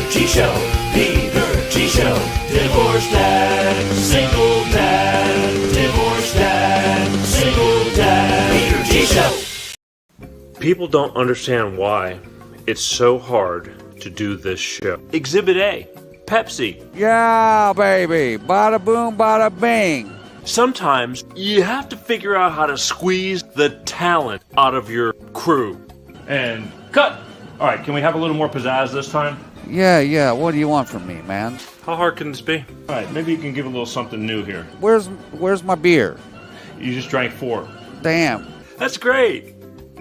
Peter G Show. Peter G Show. Divorced dad, single dad. Divorced dad, single dad. Peter G Show. People don't understand why it's so hard to do this show. Exhibit A, Pepsi. Yeah, baby. Bada boom, bada bing. Sometimes you have to figure out how to squeeze the talent out of your crew. And cut! Alright, can we have a little more pizzazz this time? Yeah. What do you want from me, man? How hard can this be? Alright, maybe you can give a little something new here. Where's my beer? You just drank 4. Damn. That's great!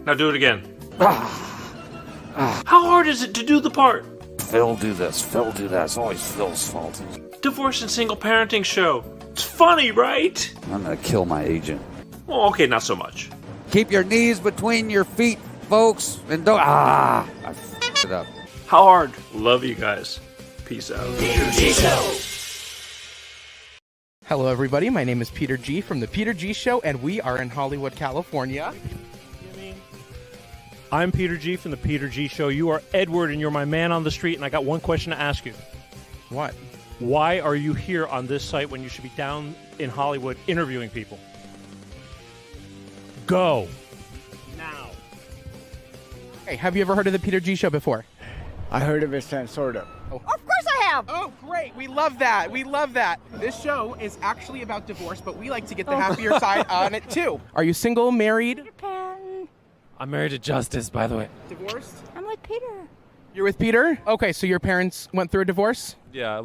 Now do it again. How hard is it to do the part? Phil, do this. Phil, do that. It's always Phil's fault. Divorce and single parenting show. It's funny, right? I'm gonna kill my agent. Oh, okay, not so much. Keep your knees between your feet, folks, and don't. I f***ed it up. How hard? Love you guys. Peace out. Peter G Show. Hello, everybody. My name is Peter G from The Peter G Show, and we are in Hollywood, California. I'm Peter G from The Peter G Show. You are Edward, and you're my man on the street, and I got one question to ask you. What? Why are you here on this site when you should be down in Hollywood interviewing people? Go. Now. Hey, have you ever heard of The Peter G Show before? I heard of it, sort of. Oh. Of course I have. Oh, great. We love that. We love that. This show is actually about divorce, but we like to get the happier side on it, too. Are you single, married? Japan. I'm married to Justice, by the way. Divorced? I'm with Peter. You're with Peter? Okay, so your parents went through a divorce? Yeah,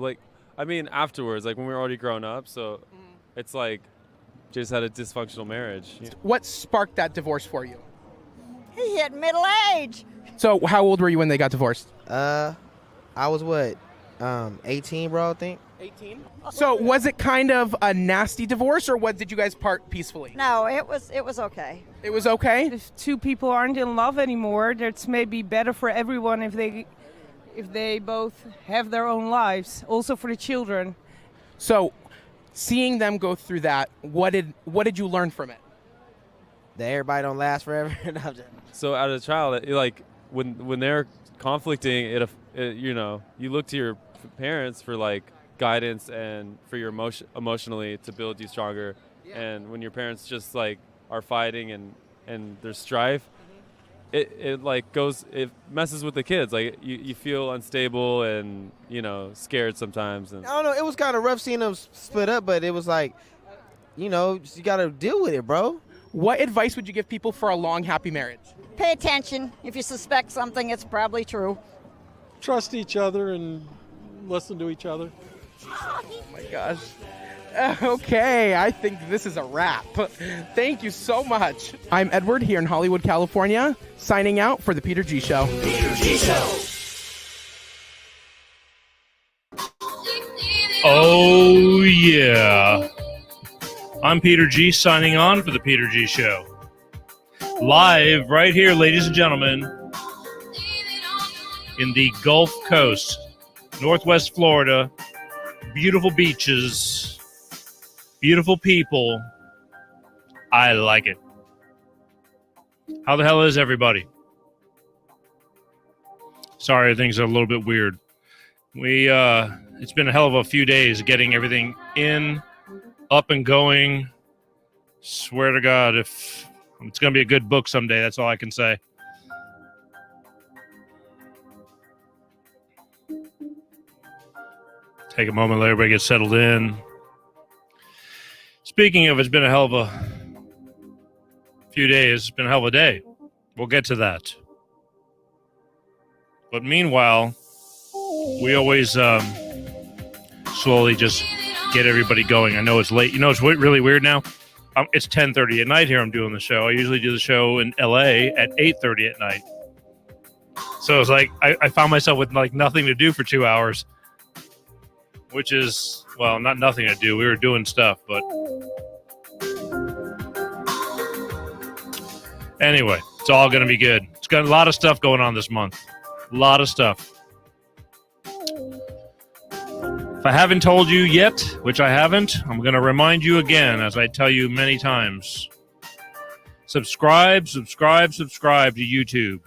afterwards, when we were already grown up, so it's like just had a dysfunctional marriage. Yeah. What sparked that divorce for you? He hit middle age. So how old were you when they got divorced? I was 18, bro, I think. 18. So was it kind of a nasty divorce, or did you guys part peacefully? No, it was okay. It was okay? If two people aren't in love anymore, that's maybe better for everyone if they both have their own lives, also for the children. So seeing them go through that, what did you learn from it? That everybody don't last forever. So as a child, when they're conflicting, you look to your parents for guidance and for your emotionally to build you stronger. Yeah. And when your parents just are fighting and there's strife, it messes with the kids. You feel unstable and scared sometimes. And I don't know. It was kind of rough seeing them split up, but it was you gotta deal with it, bro. What advice would you give people for a long, happy marriage? Pay attention. If you suspect something, it's probably true. Trust each other and listen to each other. Oh my gosh. Okay, I think this is a wrap. Thank you so much. I'm Edward here in Hollywood, California, signing out for The Peter G Show. Peter G Show. Oh, yeah. I'm Peter G signing on for The Peter G Show. Live right here, ladies and gentlemen, in the Gulf Coast, Northwest Florida. Beautiful beaches, beautiful people. I like it. How the hell is everybody? Sorry, things are a little bit weird. It's been a hell of a few days getting everything up and going. Swear to God, if it's going to be a good book someday, that's all I can say. Take a moment, let everybody get settled in. Speaking of, it's been a hell of a few days. It's been a hell of a day. We'll get to that. But meanwhile, we always slowly just get everybody going. I know it's late. It's really weird now. It's 10:30 at night here. I'm doing the show. I usually do the show in LA at 8:30 at night. So it's I found myself with nothing to do for 2 hours. Which is, well, not nothing to do. We were doing stuff, but anyway, it's all going to be good. It's got a lot of stuff going on this month. A lot of stuff. If I haven't told you yet, which I haven't, I'm going to remind you again, as I tell you many times. Subscribe to YouTube.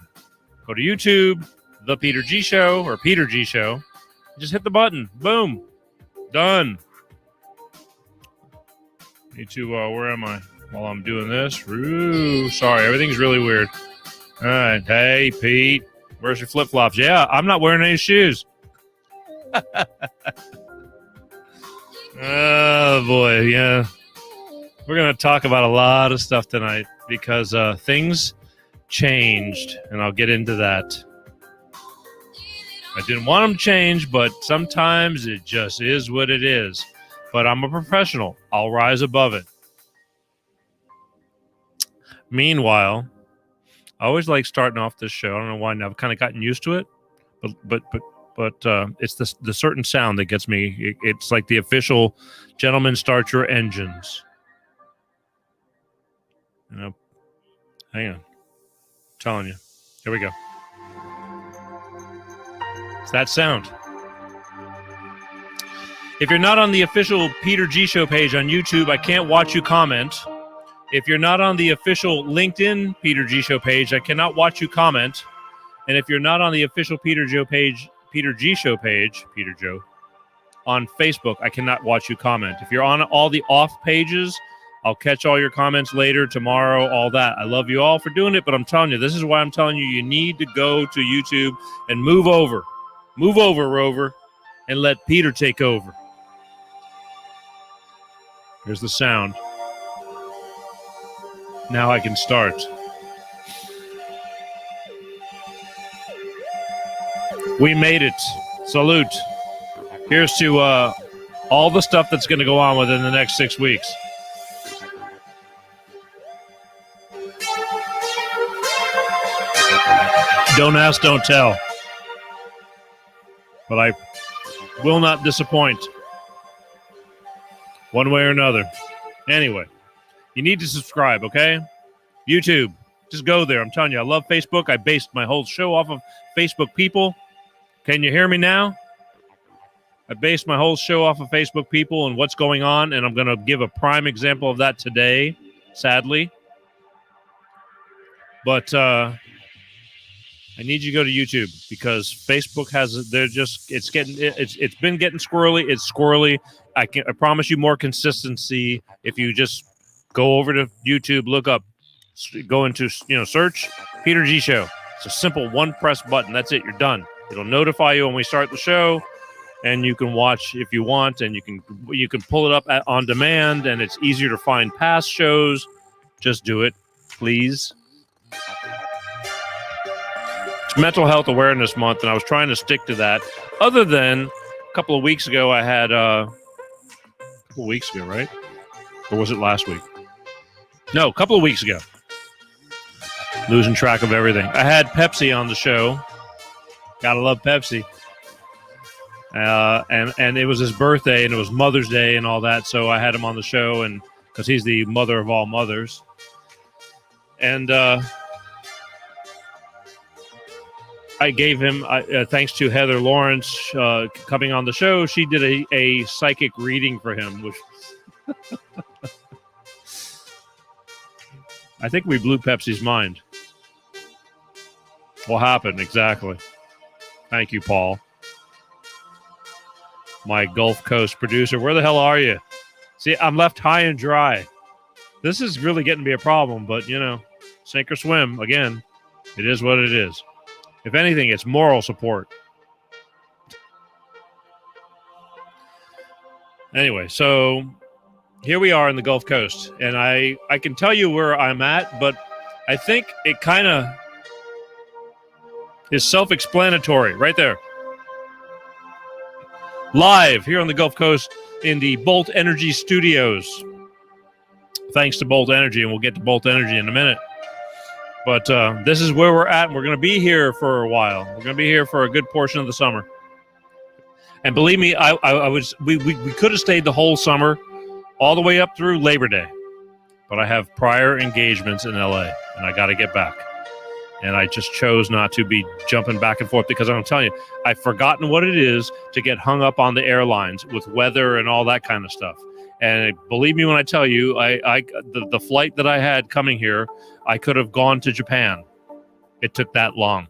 Go to YouTube, The Peter G Show, or Peter G Show. Just hit the button. Boom. Done. Need to, where am I? While I'm doing this. Ooh, sorry, everything's really weird. All right. Hey, Pete. Where's your flip-flops? Yeah, I'm not wearing any shoes. Oh, boy, yeah. We're going to talk about a lot of stuff tonight because things changed, and I'll get into that. I didn't want them to change, but sometimes it just is what it is. But I'm a professional. I'll rise above it. Meanwhile, I always like starting off this show. I don't know why now. I've kind of gotten used to it, but it's the certain sound that gets me. It's like the official "Gentlemen, start your engines." You know, hang on. I'm telling you. Here we go. It's that sound. If you're not on the official Peter G Show page on YouTube, I can't watch you comment. If you're not on the official LinkedIn Peter G Show page, I cannot watch you comment. And if you're not on the official Peter G Show page, Peter Joe, on Facebook, I cannot watch you comment. If you're on all the off pages, I'll catch all your comments later, tomorrow, all that. I love you all for doing it, but I'm telling you, this is why I'm telling you, you need to go to YouTube and move over. Move over, Rover, and let Peter take over. Here's the sound. Now I can start. We made it. Salute. Here's to all the stuff that's going to go on within the next 6 weeks. Don't ask, don't tell. But I will not disappoint. One way or another. Anyway, you need to subscribe, okay? YouTube, just go there. I'm telling you, I love Facebook. I based my whole show off of Facebook people. Can you hear me now? I based my whole show off of Facebook people and what's going on, and I'm going to give a prime example of that today, sadly. But I need you to go to YouTube because Facebook has, it's been getting squirrely. It's squirrely. I promise you more consistency if you just go over to YouTube, look up, go into, search Peter G Show. It's a simple one press button. That's it. You're done. It'll notify you when we start the show, and you can watch if you want, and you can pull it up on demand, and it's easier to find past shows. Just do it, please. It's Mental Health Awareness Month, and I was trying to stick to that. Other than a couple of weeks ago, I had a couple of weeks ago, right? Or was it last week? No, a couple of weeks ago. Losing track of everything. I had Pepsi on the show. Gotta love Pepsi. And it was his birthday, and it was Mother's Day and all that, so I had him on the show, and because he's the mother of all mothers. And I gave him, thanks to Heather Lawrence coming on the show, she did a psychic reading for him, which I think we blew Pepsi's mind. What happened exactly? Thank you, Paul. My Gulf Coast producer. Where the hell are you? See, I'm left high and dry. This is really getting to be a problem, but, sink or swim. Again, it is what it is. If anything, it's moral support. Anyway, so here we are in the Gulf Coast, and I can tell you where I'm at, but I think it kind of is self-explanatory right there. Live here on the Gulf Coast in the Bolt Energy Studios. Thanks to Bolt Energy, and we'll get to Bolt Energy in a minute. But this is where we're at, and we're going to be here for a while. We're going to be here for a good portion of the summer. And believe me, we could have stayed the whole summer, all the way up through Labor Day. But I have prior engagements in LA, and I got to get back. And I just chose not to be jumping back and forth because I'm telling you, I've forgotten what it is to get hung up on the airlines with weather and all that kind of stuff. And believe me when I tell you, the flight that I had coming here, I could have gone to Japan. It took that long.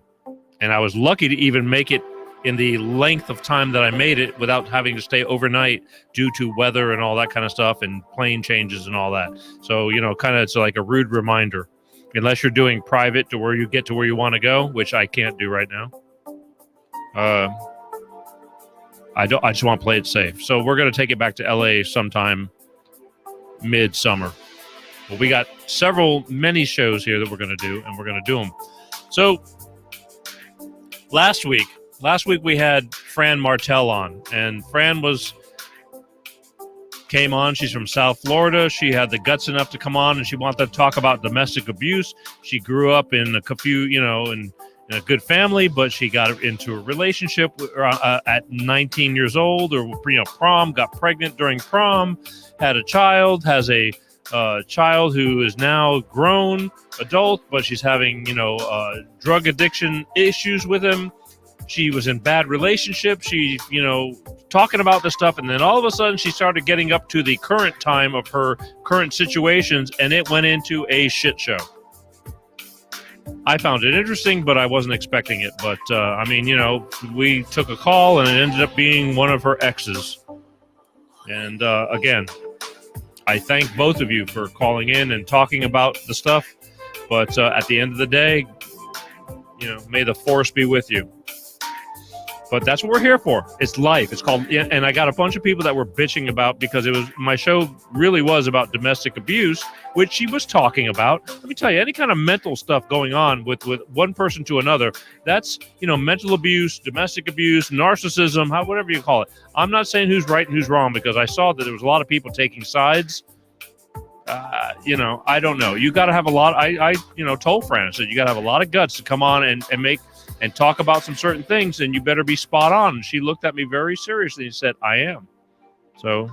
And I was lucky to even make it in the length of time that I made it without having to stay overnight due to weather and all that kind of stuff and plane changes and all that. So, kind of it's like a rude reminder. Unless you're doing private to where you get to where you want to go, which I can't do right now. I just want to play it safe. So we're going to take it back to LA sometime midsummer. But we got many shows here that we're going to do, and we're going to do them. So last week we had Fran Martell on, and Fran came on. She's from South Florida. She had the guts enough to come on, and she wanted to talk about domestic abuse. She grew up in in a good family, but she got into a relationship at 19 years old, or prom, got pregnant during prom, had a child, has a child who is now grown adult, but she's having drug addiction issues with him. She was in bad relationships. She, talking about this stuff, and then all of a sudden she started getting up to the current time of her current situations, and it went into a shit show. I found it interesting, but I wasn't expecting it. But, we took a call, and it ended up being one of her exes. And, again, I thank both of you for calling in and talking about the stuff. But at the end of the day, may the force be with you. But that's what we're here for. It's life. It's called, and I got a bunch of people that were bitching about, because my show really was about domestic abuse, which she was talking about. Let me tell you, any kind of mental stuff going on with one person to another, that's, mental abuse, domestic abuse, narcissism, whatever you call it. I'm not saying who's right and who's wrong, because I saw that there was a lot of people taking sides. I don't know. You got to have a lot. I told Fran, I said, you got to have a lot of guts to come on and talk about some certain things, and you better be spot on. And she looked at me very seriously and said, I am. So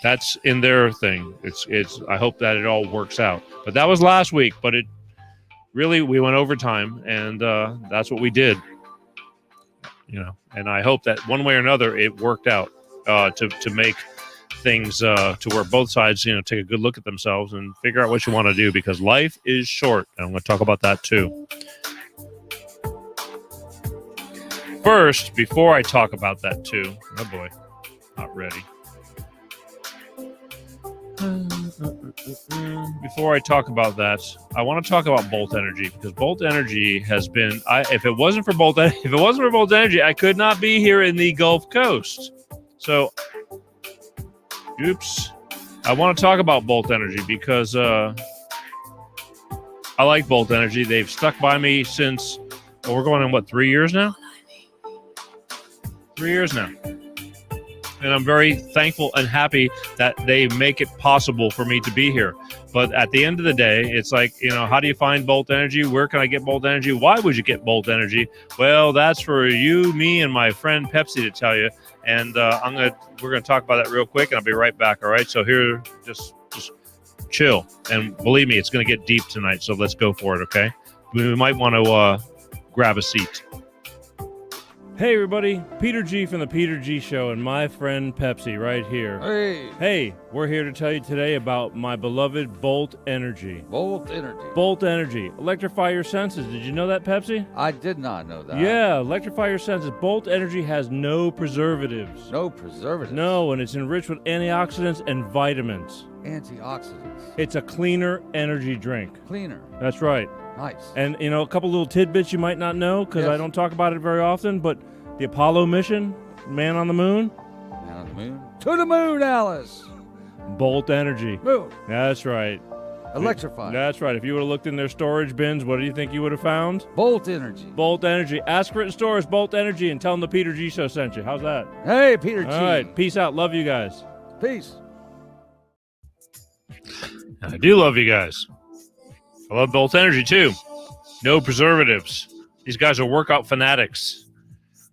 that's in their thing. It's. I hope that it all works out. But that was last week. But it really, we went overtime, and that's what we did. And I hope that one way or another it worked out to make things to where both sides, take a good look at themselves and figure out what you want to do, because life is short. And I'm going to talk about that too. First, before I talk about that too, oh boy, not ready. Before I talk about that, I want to talk about Bolt Energy, because Bolt Energy has been. If it wasn't for Bolt Energy, I could not be here in the Gulf Coast. So, oops. I want to talk about Bolt Energy because I like Bolt Energy. They've stuck by me since. Well, we're going on 3 years now. 3 years now. And I'm very thankful and happy that they make it possible for me to be here. But at the end of the day, it's like, how do you find Bolt Energy? Where can I get Bolt Energy? Why would you get Bolt Energy? Well, that's for you, me, and my friend Pepsi to tell you. And we're gonna talk about that real quick, and I'll be right back. All right. So here, just chill, and believe me, it's gonna get deep tonight. So let's go for it. Okay. We might want to grab a seat. Hey everybody, Peter G from the Peter G Show and my friend Pepsi right here. Hey, we're here to tell you today about my beloved Bolt Energy. Bolt Energy. Bolt Energy. Electrify your senses. Did you know that, Pepsi? I did not know that. Yeah, electrify your senses. Bolt Energy has no preservatives. No preservatives? No, and it's enriched with antioxidants and vitamins. Antioxidants. It's a cleaner energy drink. Cleaner. That's right. Nice. And, a couple little tidbits you might not know, because I don't talk about it very often, but the Apollo mission, man on the moon. Man on the moon. To the moon, Alice. Bolt Energy. Moon. That's right. Electrified. That's right. If you would have looked in their storage bins, what do you think you would have found? Bolt Energy. Bolt Energy. Ask for it in stores, Bolt Energy, and tell them the Peter G Show sent you. How's that? Hey, Peter G. All right. Peace out. Love you guys. Peace. I do love you guys. I love Bolt Energy, too. No preservatives. These guys are workout fanatics.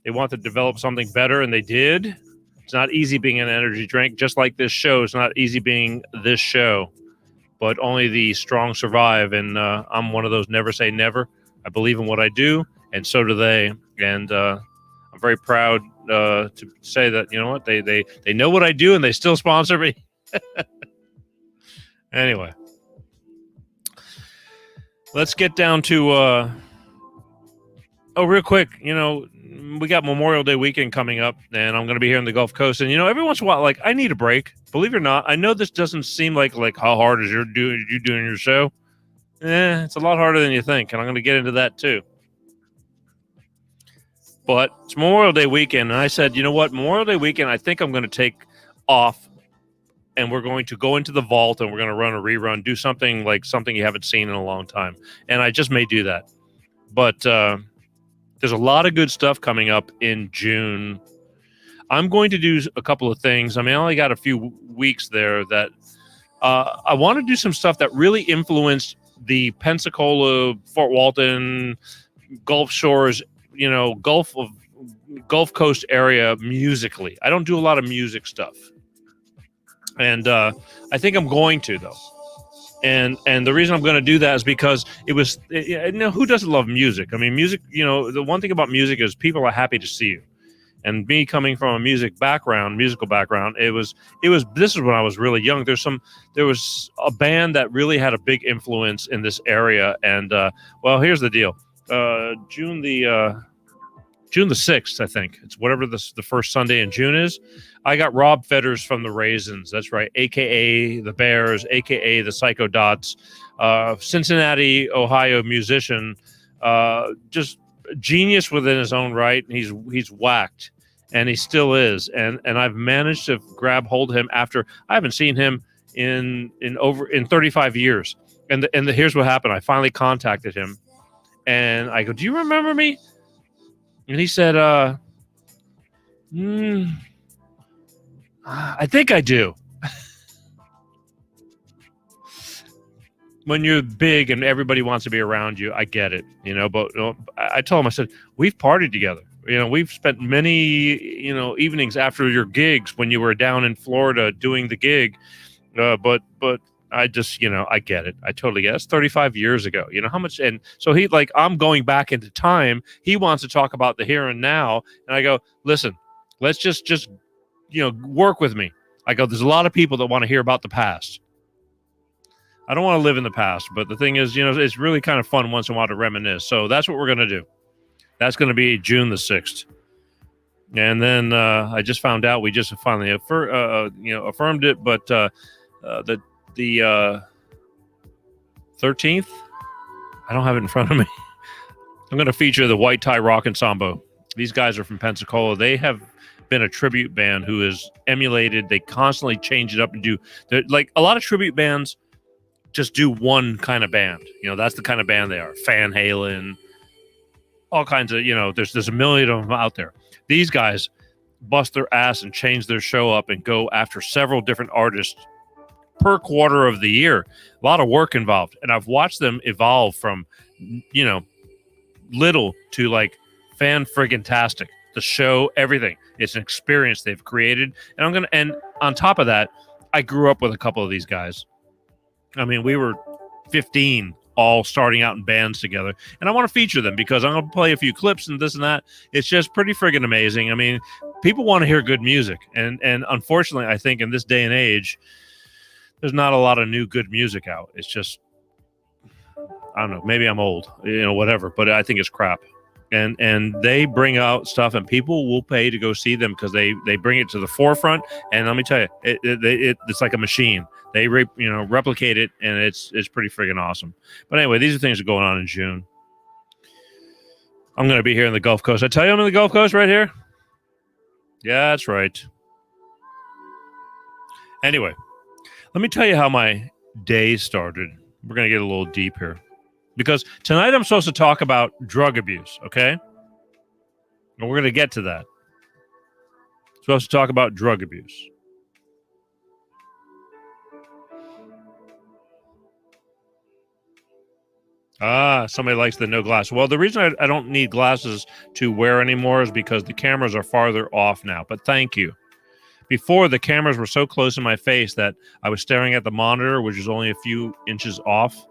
They want to develop something better, and they did. It's not easy being an energy drink, just like this show. It's not easy being this show, but only the strong survive, and I'm one of those never say never. I believe in what I do, and so do they, and I'm very proud to say that, you know what, they know what I do, and they still sponsor me. Anyway. Let's get down to Oh, real quick, we got Memorial Day weekend coming up, and I'm going to be here in the Gulf Coast. And every once in a while, like I need a break. Believe it or not, I know this doesn't seem like how hard is you doing your show. It's a lot harder than you think, and I'm going to get into that too. But it's Memorial Day weekend, and I said, you know what, Memorial Day weekend, I think I'm going to take off, and we're going to go into the vault, and we're going to run a rerun, do something you haven't seen in a long time, and I just may do that. But there's a lot of good stuff coming up in June. I'm going to do a couple of things. I mean, I only got a few weeks there that I want to do some stuff that really influenced the Pensacola, Fort Walton, Gulf Shores, Gulf Coast area musically. I don't do a lot of music stuff. And I think I'm going to, though. And the reason I'm going to do that is because who doesn't love music? I mean, music, the one thing about music is people are happy to see you. And me coming from a musical background, this is when I was really young. There was a band that really had a big influence in this area. And, well, here's the deal. June the 6th, I think. It's whatever the first Sunday in June is. I got Rob Fetters from the Raisins. That's right. AKA the Bears, AKA the Psycho Dots, Cincinnati, Ohio musician, just genius within his own right. He's whacked, and he still is. And I've managed to grab hold of him after I haven't seen him in 35 years. And here's what happened. I finally contacted him, and I go, "Do you remember me?" And he said, I think I do. When you're big and everybody wants to be around you, I get it, but I told him, I said, we've partied together. We've spent many, evenings after your gigs when you were down in Florida doing the gig. But I just, I get it. I totally get it. That's 35 years ago. How much? And so I'm going back into time. He wants to talk about the here and now. And I go, listen, let's just work with me. I go, there's a lot of people that want to hear about the past. I don't want to live in the past. But the thing is, it's really kind of fun once in a while to reminisce. So that's what we're going to do. That's going to be June the 6th. And then I just found out we just finally affirmed it. But the 13th, I don't have it in front of me. I'm going to feature the White Tie Rock and Sambo. These guys are from Pensacola. They have been a tribute band who is emulated. They constantly change it up and do like a lot of tribute bands just do one kind of band. That's the kind of band they are. Van Halen, all kinds of, there's a million of them out there. These guys bust their ass and change their show up and go after several different artists per quarter of the year. A lot of work involved. And I've watched them evolve from, little to like fan-friggin-tastic. The show, everything. It's an experience they've created. And on top of that, I grew up with a couple of these guys. I mean, we were 15 all starting out in bands together. And I want to feature them because I'm going to play a few clips and this and that. It's just pretty friggin' amazing. I mean, people want to hear good music. And unfortunately, I think in this day and age, there's not a lot of new good music out. It's just, I don't know, maybe I'm old, whatever, but I think it's crap. And they bring out stuff and people will pay to go see them because they bring it to the forefront. And let me tell you, it's like a machine. They replicate it, and it's pretty friggin' awesome. But anyway, these are things that are going on in June. I'm going to be here in the Gulf Coast. I tell you I'm in the Gulf Coast right here? Yeah, that's right. Anyway, let me tell you how my day started. We're going to get a little deep here. Because tonight I'm supposed to talk about drug abuse, okay? And we're going to get to that. Supposed to talk about drug abuse. Somebody likes the no glass. Well, the reason I don't need glasses to wear anymore is because the cameras are farther off now. But thank you. Before, the cameras were so close in my face that I was staring at the monitor, which is only a few inches off.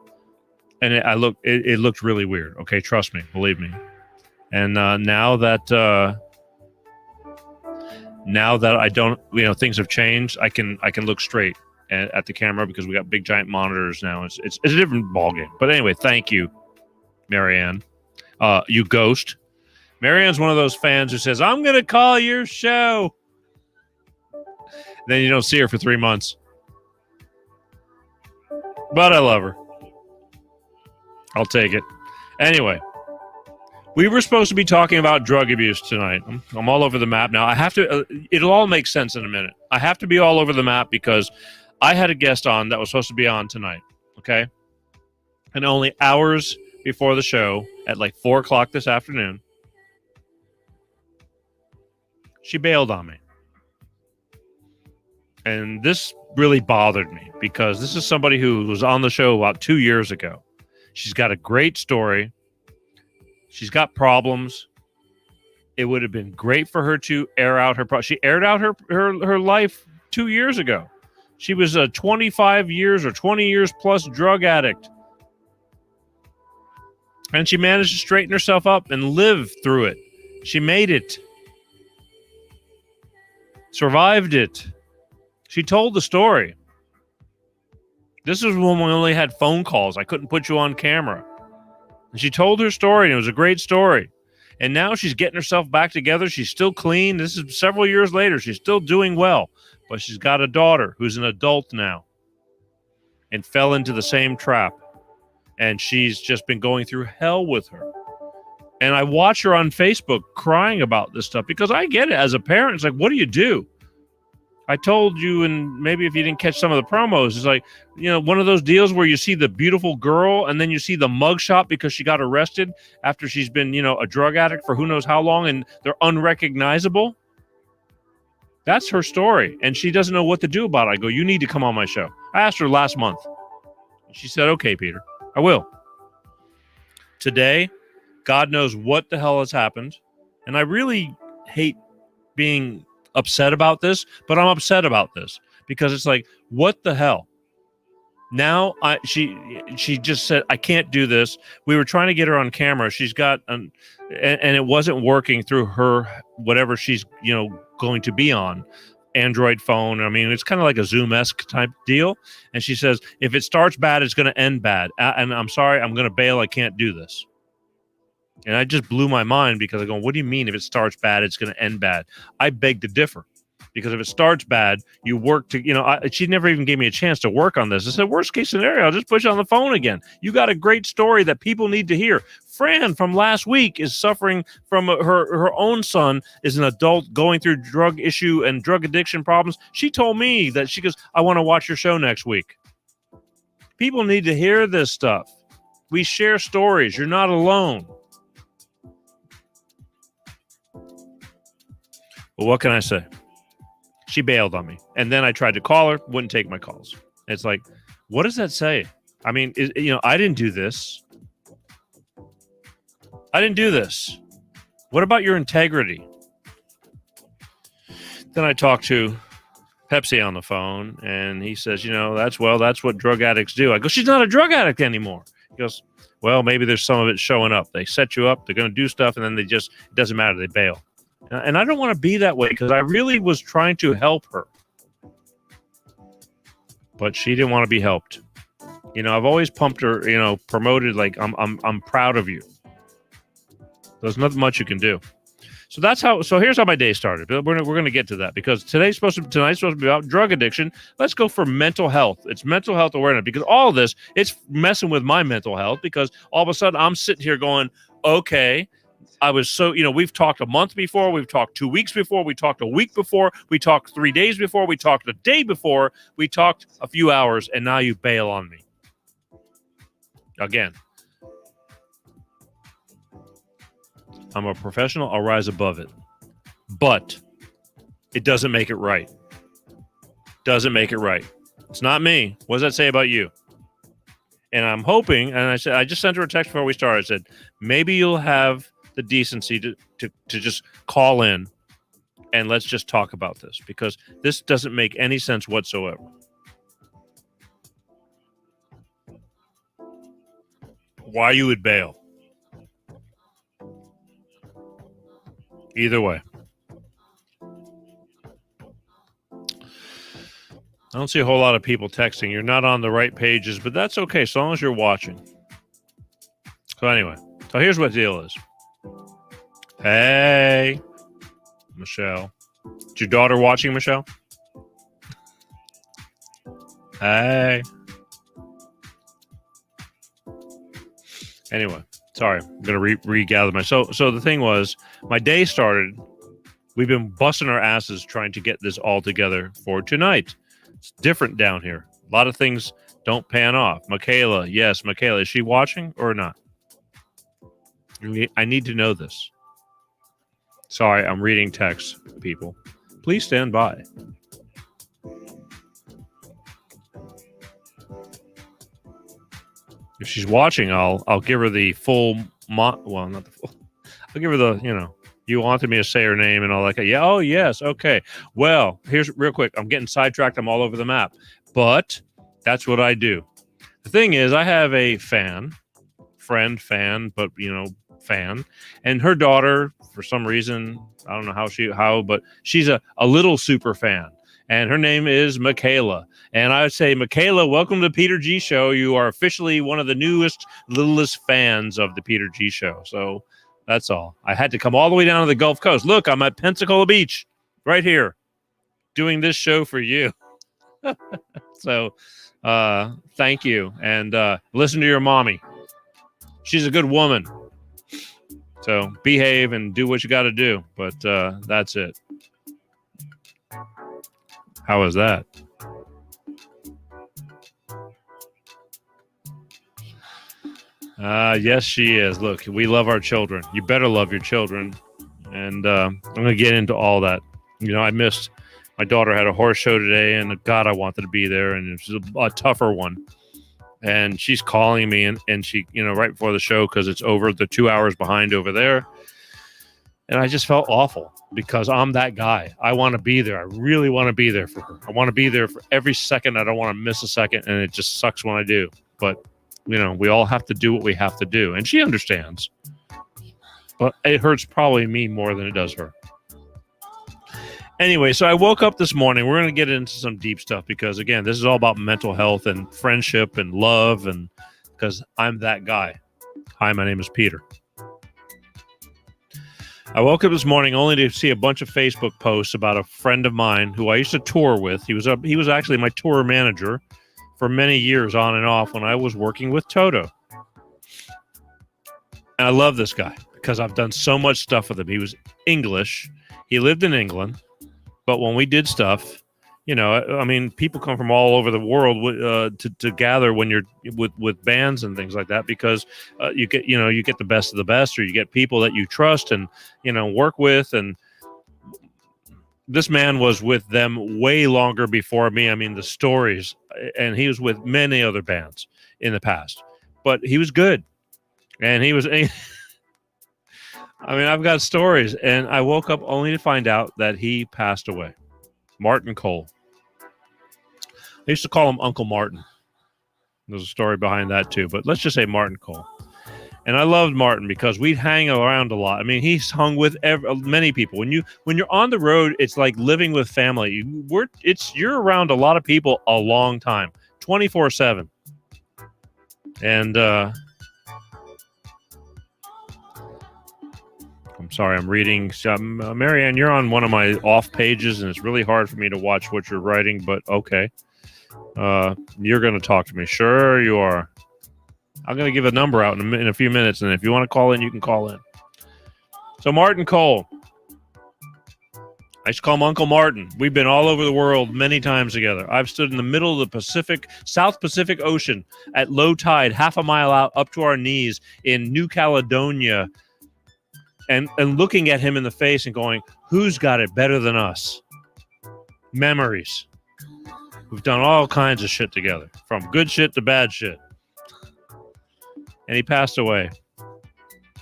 And it looked really weird. Okay, trust me, believe me. And now that I don't, things have changed. I can look straight at the camera because we got big giant monitors now. It's a different ballgame. But anyway, thank you, Marianne. You ghost. Marianne's one of those fans who says, I'm going to call your show. Then you don't see her for 3 months. But I love her. I'll take it. Anyway, we were supposed to be talking about drug abuse tonight. I'm all over the map now. I have to, it'll all make sense in a minute. I have to be all over the map because I had a guest on that was supposed to be on tonight. Okay. And only hours before the show at like 4 o'clock this afternoon, she bailed on me. And this really bothered me because this is somebody who was on the show about 2 years ago. She's got a great story. She's got problems. It would have been great for her to air out her she aired out her life 2 years ago. She was a 25 years or 20 years plus drug addict. And she managed to straighten herself up and live through it. She made it. Survived it. She told the story. This is when we only had phone calls. I couldn't put you on camera. And she told her story, and it was a great story. And now she's getting herself back together. She's still clean. This is several years later. She's still doing well. But she's got a daughter who's an adult now and fell into the same trap. And she's just been going through hell with her. And I watch her on Facebook crying about this stuff because I get it. As a parent, it's like, what do you do? I told you, and maybe if you didn't catch some of the promos, it's like, you know, one of those deals where you see the beautiful girl and then you see the mugshot because she got arrested after she's been, you know, a drug addict for who knows how long, and they're unrecognizable. That's her story, and she doesn't know what to do about it. I go, you need to come on my show. I asked her last month. She said, okay, Peter, I will. Today, God knows what the hell has happened, and I really hate being upset about this, but I'm upset about this because it's like, what the hell? Now she just said, I can't do this. We were trying to get her on camera. She's got and it wasn't working through her whatever she's, you know, going to be on Android phone. I mean, it's kind of like a Zoom-esque type deal. And she says, if it starts bad, it's going to end bad. And I'm sorry, I'm going to bail. I can't do this. And I just blew my mind because I go, what do you mean if it starts bad, it's going to end bad? I beg to differ. Because if it starts bad, you work to, you know, she never even gave me a chance to work on this. I said, worst case scenario, I'll just push you on the phone again. You got a great story that people need to hear. Fran from last week is suffering from her own son is an adult going through drug issue and drug addiction problems. She told me that she goes, I want to watch your show next week. People need to hear this stuff. We share stories. You're not alone. Well, what can I say? She bailed on me. And then I tried to call her, wouldn't take my calls. It's like, what does that say? I mean, you know, I didn't do this. I didn't do this. What about your integrity? Then I talked to Pepsi on the phone, and he says, you know, that's what drug addicts do. I go, she's not a drug addict anymore. He goes, well, maybe there's some of it showing up. They set you up, they're going to do stuff, and then it doesn't matter, they bail. And I don't want to be that way because I really was trying to help her. But she didn't want to be helped. You know, I've always pumped her, you know, promoted, like, I'm proud of you. There's nothing much you can do. So here's how my day started. We're going to get to that because tonight's supposed to be about drug addiction. Let's go for mental health. It's mental health awareness because all of this, it's messing with my mental health because all of a sudden I'm sitting here going, okay, I was so, you know, we've talked a month before, we've talked 2 weeks before, we talked a week before, we talked 3 days before, we talked a day before, we talked a few hours, and now you bail on me. Again. I'm a professional, I'll rise above it. But it doesn't make it right. Doesn't make it right. It's not me. What does that say about you? And I'm hoping, and I just sent her a text before we started. I said, maybe you'll have the decency to just call in and let's just talk about this because this doesn't make any sense whatsoever. Why you would bail? Either way. I don't see a whole lot of people texting. You're not on the right pages, but that's okay as long as you're watching. So anyway, so here's what the deal is. Hey, Michelle. Is your daughter watching, Michelle? Hey. Anyway, sorry. I'm going to regather myself. So the thing was, my day started. We've been busting our asses trying to get this all together for tonight. It's different down here. A lot of things don't pan off. Michaela, yes, Michaela. Is she watching or not? I need to know this. Sorry, I'm reading text, people. Please stand by. If she's watching, I'll give her the full well, not the full. I'll give her the, you wanted me to say her name and all that. Yeah, oh yes, okay. Well, here's real quick. I'm getting sidetracked. I'm all over the map. But that's what I do. The thing is, I have a fan, and her daughter, for some reason, I don't know but she's a little super fan. And her name is Michaela. And I would say, Michaela, welcome to the Peter G Show. You are officially one of the newest, littlest fans of the Peter G Show. So that's all. I had to come all the way down to the Gulf Coast. Look, I'm at Pensacola Beach right here doing this show for you. So thank you. And listen to your mommy. She's a good woman. So behave and do what you got to do. But that's it. How was that? Yes, she is. Look, we love our children. You better love your children. And I'm going to get into all that. I missed my daughter had a horse show today, and God, I wanted to be there. And it was a tougher one. And she's calling me, and she, right before the show, because it's over the 2 hours behind over there. And I just felt awful because I'm that guy. I want to be there. I really want to be there for her. I want to be there for every second. I don't want to miss a second. And it just sucks when I do. But, we all have to do what we have to do. And she understands. But it hurts probably me more than it does her. Anyway, so I woke up this morning. We're going to get into some deep stuff because, again, this is all about mental health and friendship and love. And because I'm that guy. Hi, my name is Peter. I woke up this morning only to see a bunch of Facebook posts about a friend of mine who I used to tour with. He was actually my tour manager for many years on and off when I was working with Toto. And I love this guy because I've done so much stuff with him. He was English. He lived in England. But when we did stuff, people come from all over the world to gather when you're with bands and things like that because you get the best of the best, or you get people that you trust and work with. And this man was with them way longer before me. I mean, the stories, and he was with many other bands in the past, but he was good, and he was. I've got stories, and I woke up only to find out that he passed away. Martin Cole. I used to call him Uncle Martin. There's a story behind that too, but let's just say Martin Cole. And I loved Martin because we'd hang around a lot. I mean, he's hung with many people. When you're on the road, it's like living with family. You're around a lot of people a long time, 24/7. And I'm sorry, I'm reading. Marianne, you're on one of my off pages, and it's really hard for me to watch what you're writing, but okay. You're going to talk to me. Sure you are. I'm going to give a number out in a few minutes, and if you want to call in, you can call in. So Martin Cole. I used to call him Uncle Martin. We've been all over the world many times together. I've stood in the middle of the South Pacific Ocean at low tide, half a mile out, up to our knees in New Caledonia, and looking at him in the face and going, who's got it better than us? Memories. We've done all kinds of shit together, from good shit to bad shit. And he passed away.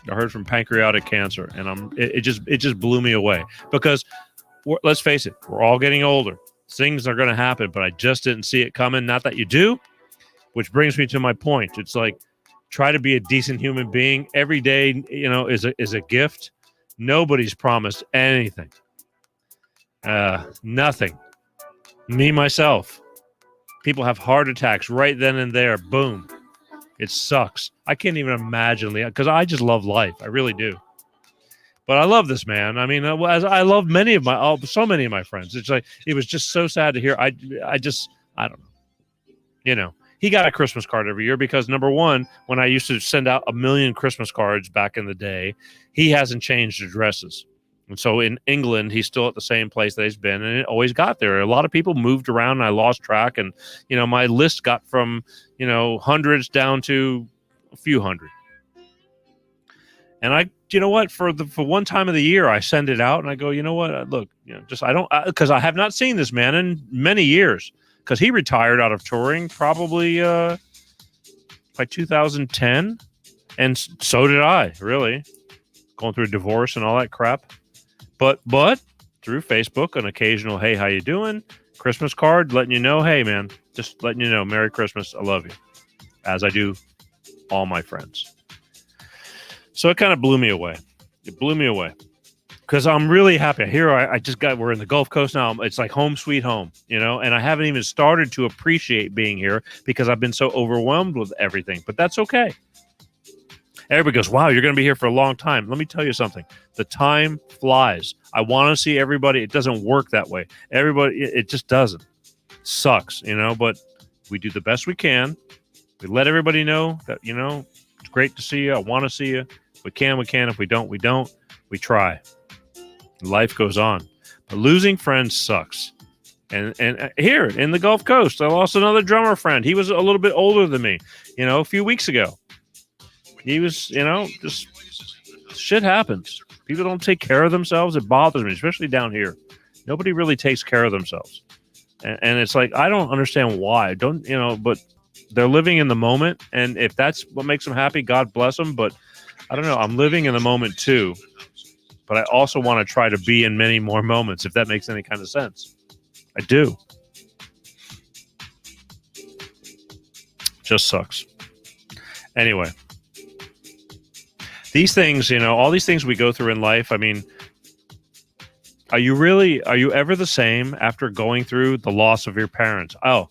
I heard from pancreatic cancer, and it just blew me away because let's face it, we're all getting older. Things are going to happen, but I just didn't see it coming. Not that you do, which brings me to my point. It's like, try to be a decent human being. Every day, is a gift. Nobody's promised anything. Nothing. Me, myself. People have heart attacks right then and there. Boom. It sucks. I can't even imagine, because I just love life. I really do. But I love this man. I mean, as I love so many of my friends. It's like it was just so sad to hear. I don't know. You know, he got a Christmas card every year because number one, when I used to send out 1 million Christmas cards back in the day, he hasn't changed addresses. And so in England, he's still at the same place that he's been, and it always got there. A lot of people moved around, and I lost track, and my list got from hundreds down to a few hundred. And you know what? For one time of the year, I send it out, and I go, you know what? Look, because I have not seen this man in many years, because he retired out of touring probably by 2010, and so did I. Really, going through a divorce and all that crap. But through Facebook, an occasional, hey, how you doing? Christmas card, letting you know, hey, man, just letting you know, Merry Christmas, I love you, as I do all my friends. So it kind of blew me away. It blew me away because I'm really happy. Here we're in the Gulf Coast now. It's like home sweet home, and I haven't even started to appreciate being here because I've been so overwhelmed with everything. But that's okay. Everybody goes, wow, you're going to be here for a long time. Let me tell you something. The time flies. I want to see everybody. It doesn't work that way. Everybody, it just doesn't. It sucks, but we do the best we can. We let everybody know that, it's great to see you. I want to see you. If we can, we can. If we don't, we don't. We try. Life goes on. But losing friends sucks. And here in the Gulf Coast, I lost another drummer friend. He was a little bit older than me, a few weeks ago. He was, just shit happens. People don't take care of themselves. It bothers me, especially down here. Nobody really takes care of themselves. And it's like, I don't understand why. But they're living in the moment. And if that's what makes them happy, God bless them. But I don't know. I'm living in the moment too. But I also want to try to be in many more moments, if that makes any kind of sense. I do. Just sucks. Anyway. These things, all these things we go through in life, I mean, are you ever the same after going through the loss of your parents? Oh,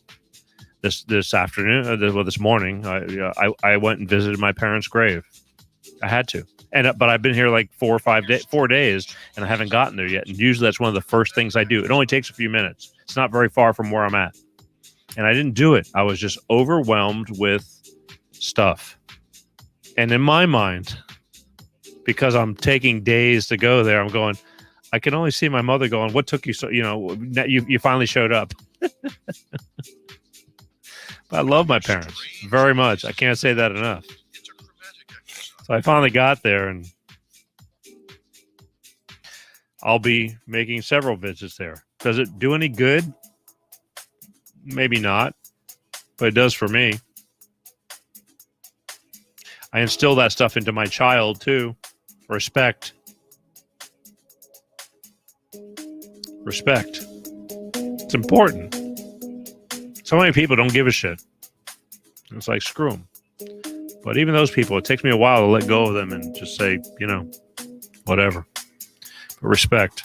this afternoon, this morning, I went and visited my parents' grave. I had to. But I've been here like 4 days, and I haven't gotten there yet. And usually that's one of the first things I do. It only takes a few minutes. It's not very far from where I'm at. And I didn't do it. I was just overwhelmed with stuff. And in my mind, because I'm taking days to go there, I'm going, I can only see my mother going, what took you so, you finally showed up. But I love my parents very much. I can't say that enough. So I finally got there, and I'll be making several visits there. Does it do any good? Maybe not, but it does for me. I instill that stuff into my child too. Respect. It's important. So many people don't give a shit. It's like, screw them. But even those people, it takes me a while to let go of them and just say, whatever. But respect.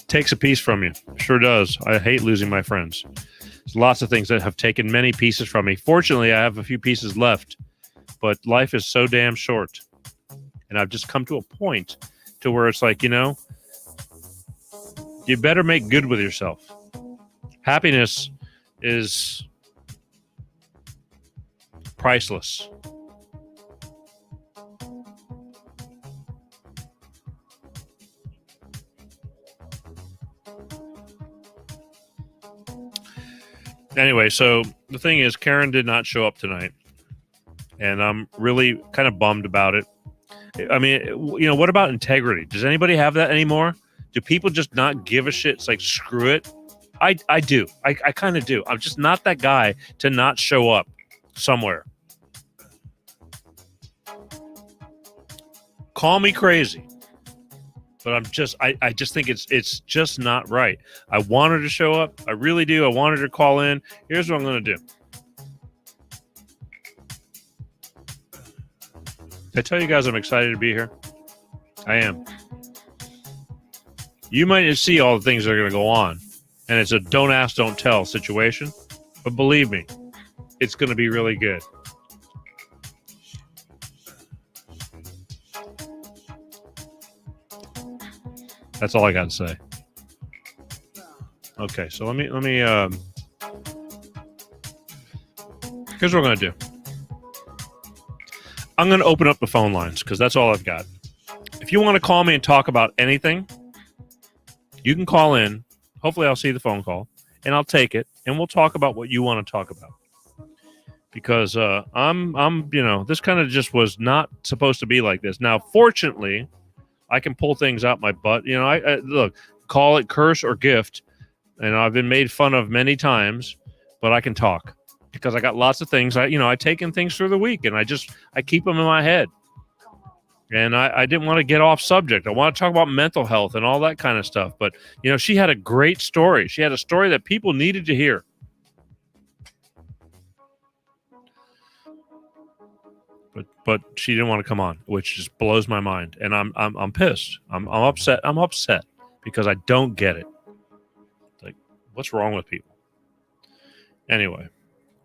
Takes a piece from you. Sure does. I hate losing my friends. There's lots of things that have taken many pieces from me. Fortunately, I have a few pieces left. But life is so damn short. And I've just come to a point to where it's like, you better make good with yourself. Happiness is priceless. Anyway, so the thing is, Karen did not show up tonight. And I'm really kind of bummed about it. I mean, what about integrity? Does anybody have that anymore? Do people just not give a shit? It's like, screw it. I do. I kind of do. I'm just not that guy to not show up somewhere. Call me crazy. But I just think it's just not right. I want her to show up. I really do. I want her to call in. Here's what I'm going to do. Did I tell you guys I'm excited to be here? I am. You might see all the things that are going to go on, and it's a don't ask, don't tell situation. But believe me, it's going to be really good. That's all I got to say. Okay, so let me. Here's what we're gonna do. I'm gonna open up the phone lines because that's all I've got. If you want to call me and talk about anything, you can call in. Hopefully, I'll see the phone call and I'll take it, and we'll talk about what you want to talk about. Because I'm, this kind of just was not supposed to be like this. Now, fortunately, I can pull things out my butt. I look, call it curse or gift, and I've been made fun of many times, but I can talk because I got lots of things. I take in things through the week, and I keep them in my head. And I didn't want to get off subject. I want to talk about mental health and all that kind of stuff. But, she had a great story. She had a story that people needed to hear. But she didn't want to come on, which just blows my mind. And I'm pissed. I'm upset. I'm upset because I don't get it. Like, what's wrong with people? Anyway.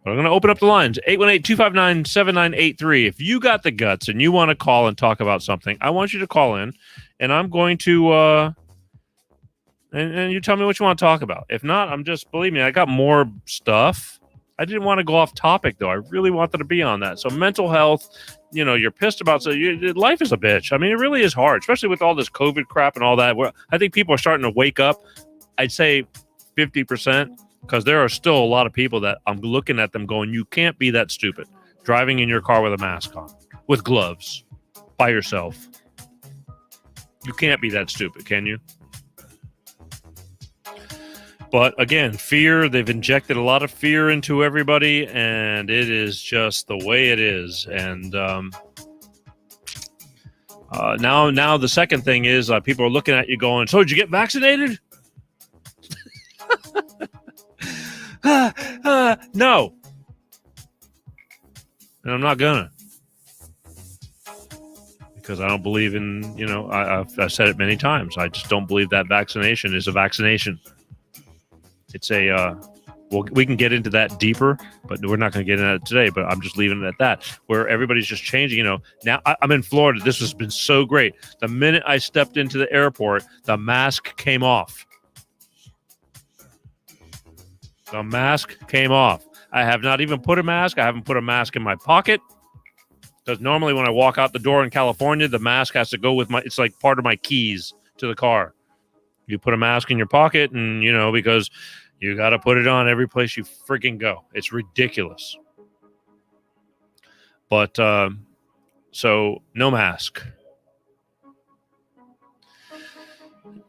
I'm going to open up the lines, 818-259-7983. If you got the guts and you want to call and talk about something, I want you to call in, and I'm going to, and you tell me what you want to talk about. If not, believe me, I got more stuff. I didn't want to go off topic, though. I really wanted to be on that. So mental health, you're pissed about, life is a bitch. I mean, it really is hard, especially with all this COVID crap and all that. I think people are starting to wake up. I'd say 50%. Because there are still a lot of people that I'm looking at them going, you can't be that stupid. Driving in your car with a mask on, with gloves, by yourself. You can't be that stupid, can you? But again, fear, they've injected a lot of fear into everybody, and it is just the way it is. And now the second thing is people are looking at you going, so did you get vaccinated? No. And I'm not gonna. Because I don't believe in, I've said it many times. I just don't believe that vaccination is a vaccination. It's we can get into that deeper, but we're not going to get into it today, but I'm just leaving it at that, where everybody's just changing, Now, I'm in Florida. This has been so great. The minute I stepped into the airport, the mask came off. The mask came off. I have not even put a mask. I haven't put a mask in my pocket. Because normally when I walk out the door in California, the mask has to go with it's like part of my keys to the car. You put a mask in your pocket and, because you got to put it on every place you freaking go. It's ridiculous. But, so no mask.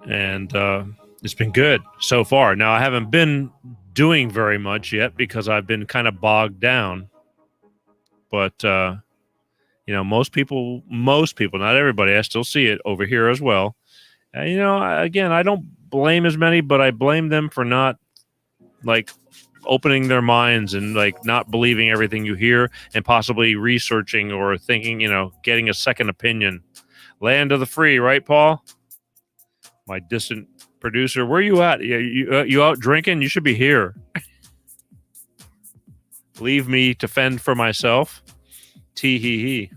And it's been good so far. Now, I haven't been doing very much yet because I've been kind of bogged down. But, most people, not everybody, I still see it over here as well. Again, I don't blame as many, but I blame them for not opening their minds and not believing everything you hear and possibly researching or thinking, getting a second opinion. Land of the free, right, Paul? My distant producer, where are you at? You out drinking? You should be here. Leave me to fend for myself. Tee-hee-hee.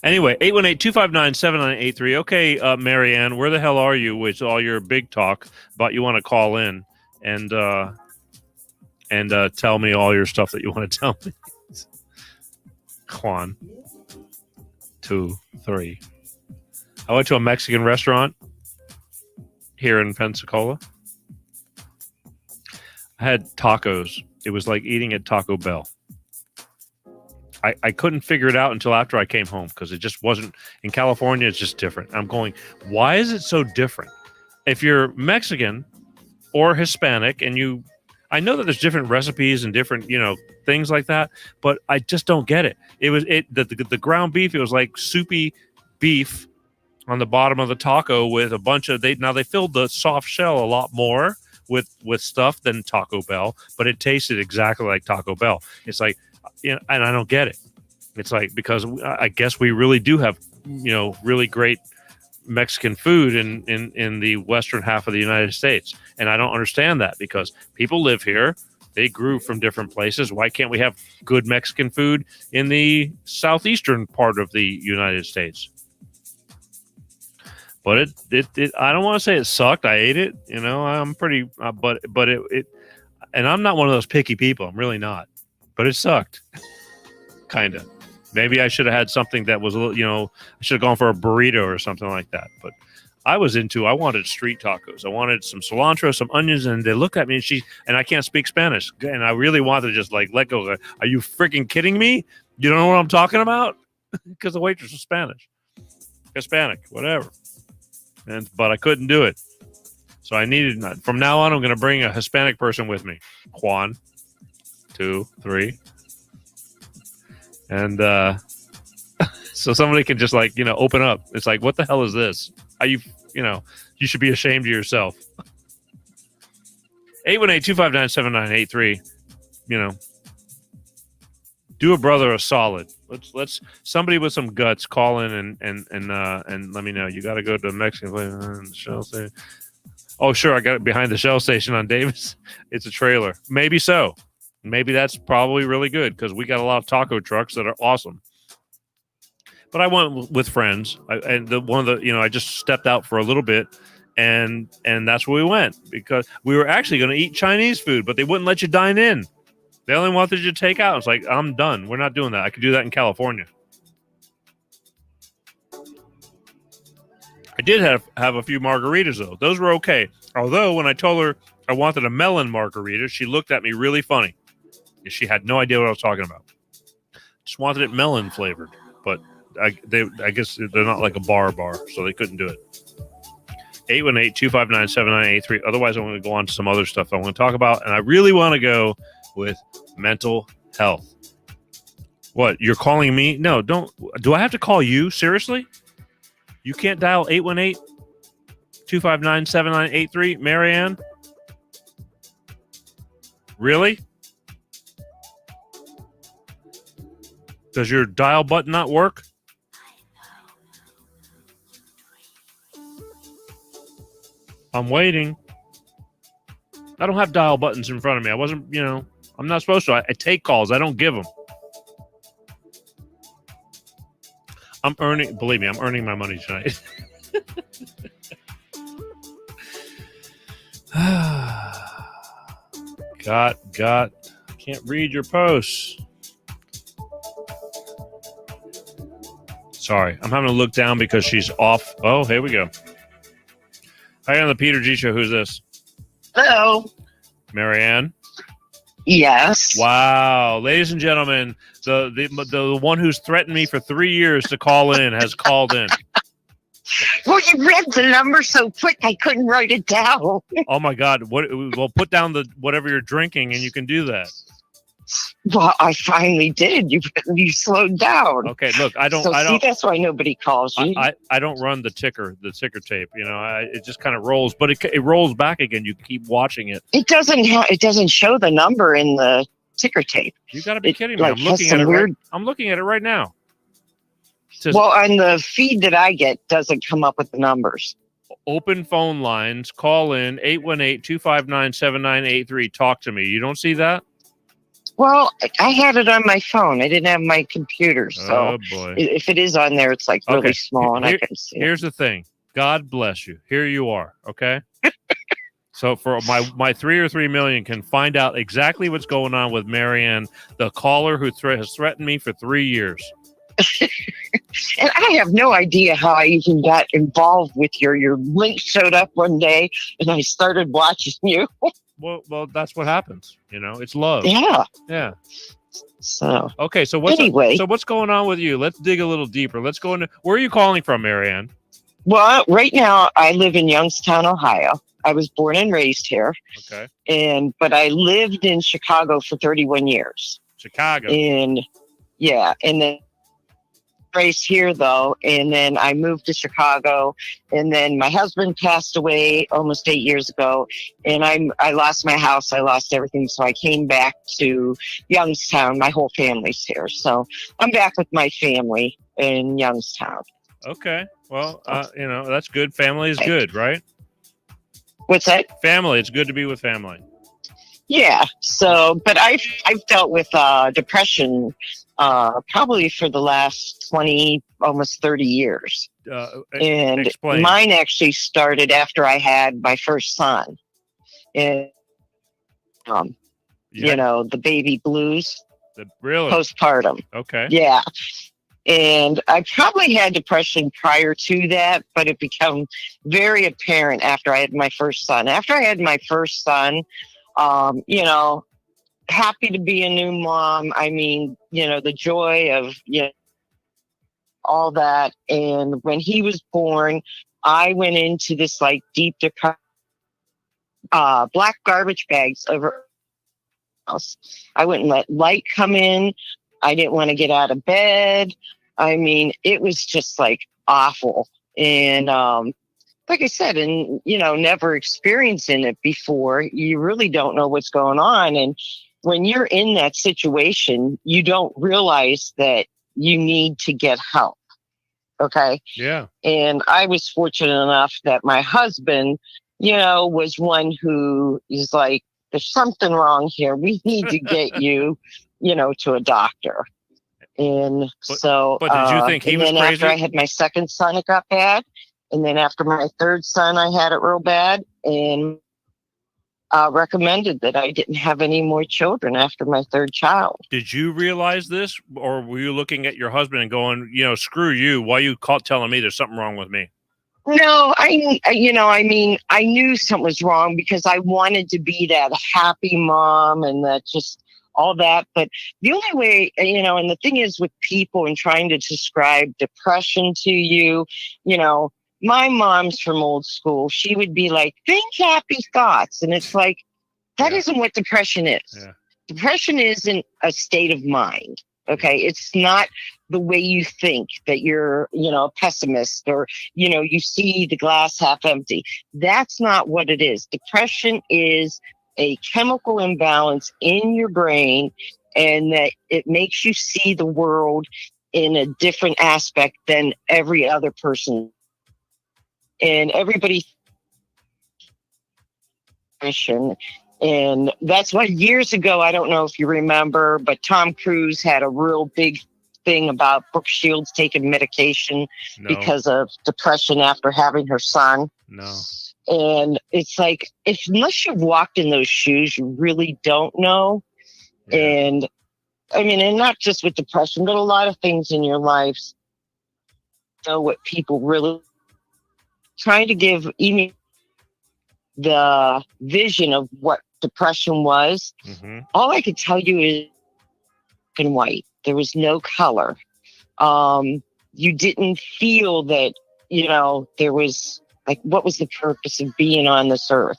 Anyway, 818-259-7983. Okay, Marianne, where the hell are you with all your big talk about you want to call in and tell me all your stuff that you want to tell me? 1, 2, 3. I went to a Mexican restaurant here in Pensacola. I had tacos. It was like eating at Taco Bell. I couldn't figure it out until after I came home because it just wasn't, in California, it's just different. I'm going, why is it so different? If you're Mexican or Hispanic and I know that there's different recipes and different, things like that, but I just don't get it. The ground beef, it was like soupy beef on the bottom of the taco with a bunch of, they filled the soft shell a lot more with stuff than Taco Bell, but it tasted exactly like Taco Bell. It's like, and I don't get it. It's like, because I guess we really do have, really great Mexican food in the western half of the United States. And I don't understand that because people live here. They grew from different places. Why can't we have good Mexican food in the southeastern part of the United States? But it I don't want to say it sucked. I ate it. You know, I'm pretty, but it, and I'm not one of those picky people. I'm really not. But it sucked. Kind of. Maybe I should have had something that was a little, I should have gone for a burrito or something like that. But I wanted street tacos. I wanted some cilantro, some onions, and they looked at me and I can't speak Spanish. And I really wanted to just like let go. Are you freaking kidding me? You don't know what I'm talking about? Because the waitress was Hispanic, whatever. But I couldn't do it. So I needed, from now on, I'm going to bring a Hispanic person with me. Juan, 2, 3. And so somebody can just open up. It's like, what the hell is this? You should be ashamed of yourself. 818-259-7983. Do a brother a solid. Let's somebody with some guts call in and let me know. You got to go to the Mexican place and the Shell station. Oh, sure, I got it behind the Shell station on Davis. It's a trailer. Maybe so. Maybe that's probably really good because we got a lot of taco trucks that are awesome. But I went with friends, I just stepped out for a little bit, and that's where we went because we were actually going to eat Chinese food, but they wouldn't let you dine in. They only wanted you to take out. It's like, I'm done. We're not doing that. I could do that in California. I did have a few margaritas, though. Those were okay. Although, when I told her I wanted a melon margarita, she looked at me really funny. She had no idea what I was talking about. Just wanted it melon flavored. But I guess they're not like a bar, so they couldn't do it. 818-259-7983. Otherwise, I'm going to go on to some other stuff I want to talk about. And I really want to go with mental health. What? You're calling me? No, don't. Do I have to call you? Seriously? You can't dial 818-259-7983, Marianne? Really? Does your dial button not work? I'm waiting. I don't have dial buttons in front of me. I wasn't, I'm not supposed to. I take calls. I don't give them. Believe me, I'm earning my money tonight. Can't read your posts. Sorry, I'm having to look down because she's off. Oh, here we go. Hi, on the Peter G Show. Who's this? Hello. Marianne? Yes. Wow. Ladies and gentlemen, the one who's threatened me for 3 years to call in has called in. Well, you read the number so quick I couldn't write it down. Oh, my God. Well, put down whatever you're drinking and you can do that. Well, I finally did. You slowed down. Okay, look, I don't. That's why nobody calls you. I don't run the ticker tape. It just kind of rolls, but it rolls back again. You keep watching it. It doesn't show the number in the ticker tape. You got to be kidding me! I'm looking at it. I'm looking at it right now. Well, on the feed that I get, doesn't come up with the numbers. Open phone lines. Call in 818-259-7983. Talk to me. You don't see that? Well, I had it on my phone. I didn't have my computer, so if it is on there, it's like really small, and I can see it. Here's the thing. God bless you. Here you are, okay? So for my 3 or 3 million can find out exactly what's going on with Marianne, the caller who has threatened me for 3 years. And I have no idea how I even got involved with your link showed up one day, and I started watching you. Well, that's what happens. It's love. Yeah. So okay. So what's going on with you? Let's dig a little deeper. Let's go into where are you calling from, Marianne? Well, right now I live in Youngstown, Ohio. I was born and raised here. Okay. But I lived in Chicago for 31 years. Chicago. And then raised here though, and then I moved to Chicago, and then my husband passed away almost 8 years ago, and I lost my house, I lost everything, so I came back to Youngstown. My whole family's here, so I'm back with my family in Youngstown. Okay, well, that's good. Family is good, right? What's that? Family. It's good to be with family. Yeah. So, but I've dealt with depression probably for the last 20, almost 30 years. And explain. mine actually started after I had my first son. And, you know, the baby blues. Really? Postpartum. Okay. Yeah. And I probably had depression prior to that, but it became very apparent after I had my first son. After I had my first son, you know, happy to be a new mom. I mean, you know, the joy of, you know, all that. And when he was born, I went into this like deep depression, black garbage bags over house. I wouldn't let light come in. I didn't want to get out of bed. I mean, it was just like awful. And like I said, and you know, never experiencing it before, you really don't know what's going on. And when you're in that situation, you don't realize that you need to get help. Okay. Yeah. And I was fortunate enough that my husband, you know, was one who is like, there's something wrong here. We need to get you, you know, to a doctor. And so, but did you think he was then crazy? after I had my second son, it got bad. And then after my third son, I had it real bad, and recommended that I didn't have any more children after my third child. Did you realize this, or were you looking at your husband and going, you know, screw you? Why you telling me there's something wrong with me? No, you know, I mean, I knew something was wrong because I wanted to be that happy mom and that just all that. But the only way, you know, and the thing is with people and trying to describe depression to you, you know, my mom's from old school. She would be like, think happy thoughts. And it's like, that isn't what depression is. Yeah. Depression isn't a state of mind. Okay. It's not the way you think that you're, you know, a pessimist or, you know, you see the glass half empty. That's not what it is. Depression is a chemical imbalance in your brain, and that it makes you see the world in a different aspect than every other person. And everybody, and that's why years ago, I don't know if you remember, but Tom Cruise had a real big thing about Brooke Shields taking medication because of depression after having her son. No. And it's like, unless you've walked in those shoes, you really don't know. Yeah. And I mean, and not just with depression, but a lot of things in your life, know what people really trying to give even the vision of what depression was. Mm-hmm. All I could tell you is black and white. There was no color. You didn't feel that, you know, there was like, what was the purpose of being on this earth?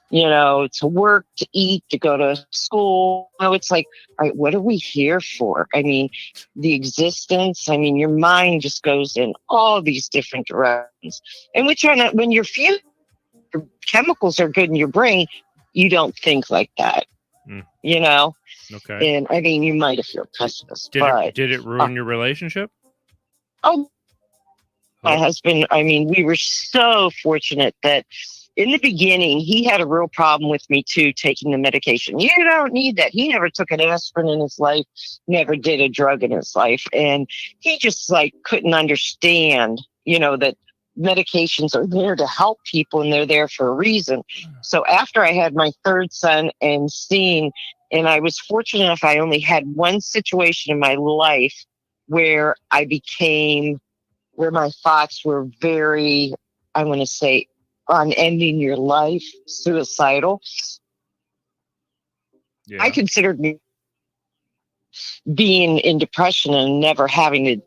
You know, to work, to eat, to go to school. You know, it's like, all right, what are we here for? I mean, the existence, I mean, your mind just goes in all these different directions. And when you're feeling your chemicals are good in your brain, you don't think like that, you know? Okay. And I mean, you might if you're a pessimist. Did it ruin your relationship? Oh, my husband, I mean, we were so fortunate that in the beginning, he had a real problem with me too, taking the medication. You don't need that. He never took an aspirin in his life, never did a drug in his life. And he just like couldn't understand, you know, that medications are there to help people and they're there for a reason. So after I had my third son and I was fortunate enough, I only had one situation in my life where where my thoughts were very, I want to say, on ending your life, suicidal. Yeah. I considered me being in depression and never having to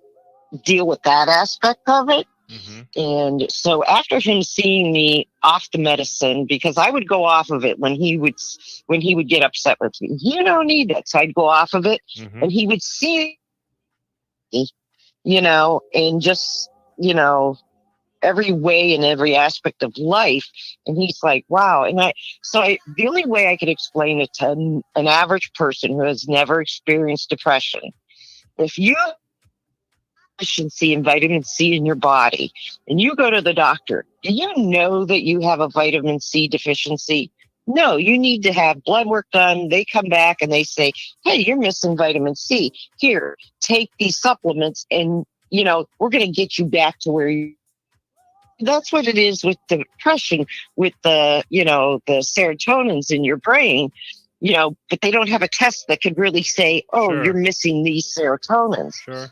deal with that aspect of it. Mm-hmm. And so after him seeing me off the medicine, because I would go off of it when he would get upset with me, you don't need that. So I'd go off of it, and he would see me, you know, and just, you know, every way and every aspect of life. And he's like, wow. And the only way I could explain it to an average person who has never experienced depression, if you have deficiency in vitamin C in your body and you go to the doctor, do you know that you have a vitamin C deficiency? No, you need to have blood work done. They come back and they say, hey, you're missing vitamin C. Here, take these supplements and, we're going to get you back to where you. That's what it is with depression, with the serotonins in your brain, but they don't have a test that could really say, oh, Sure. you're missing these serotonins. Sure.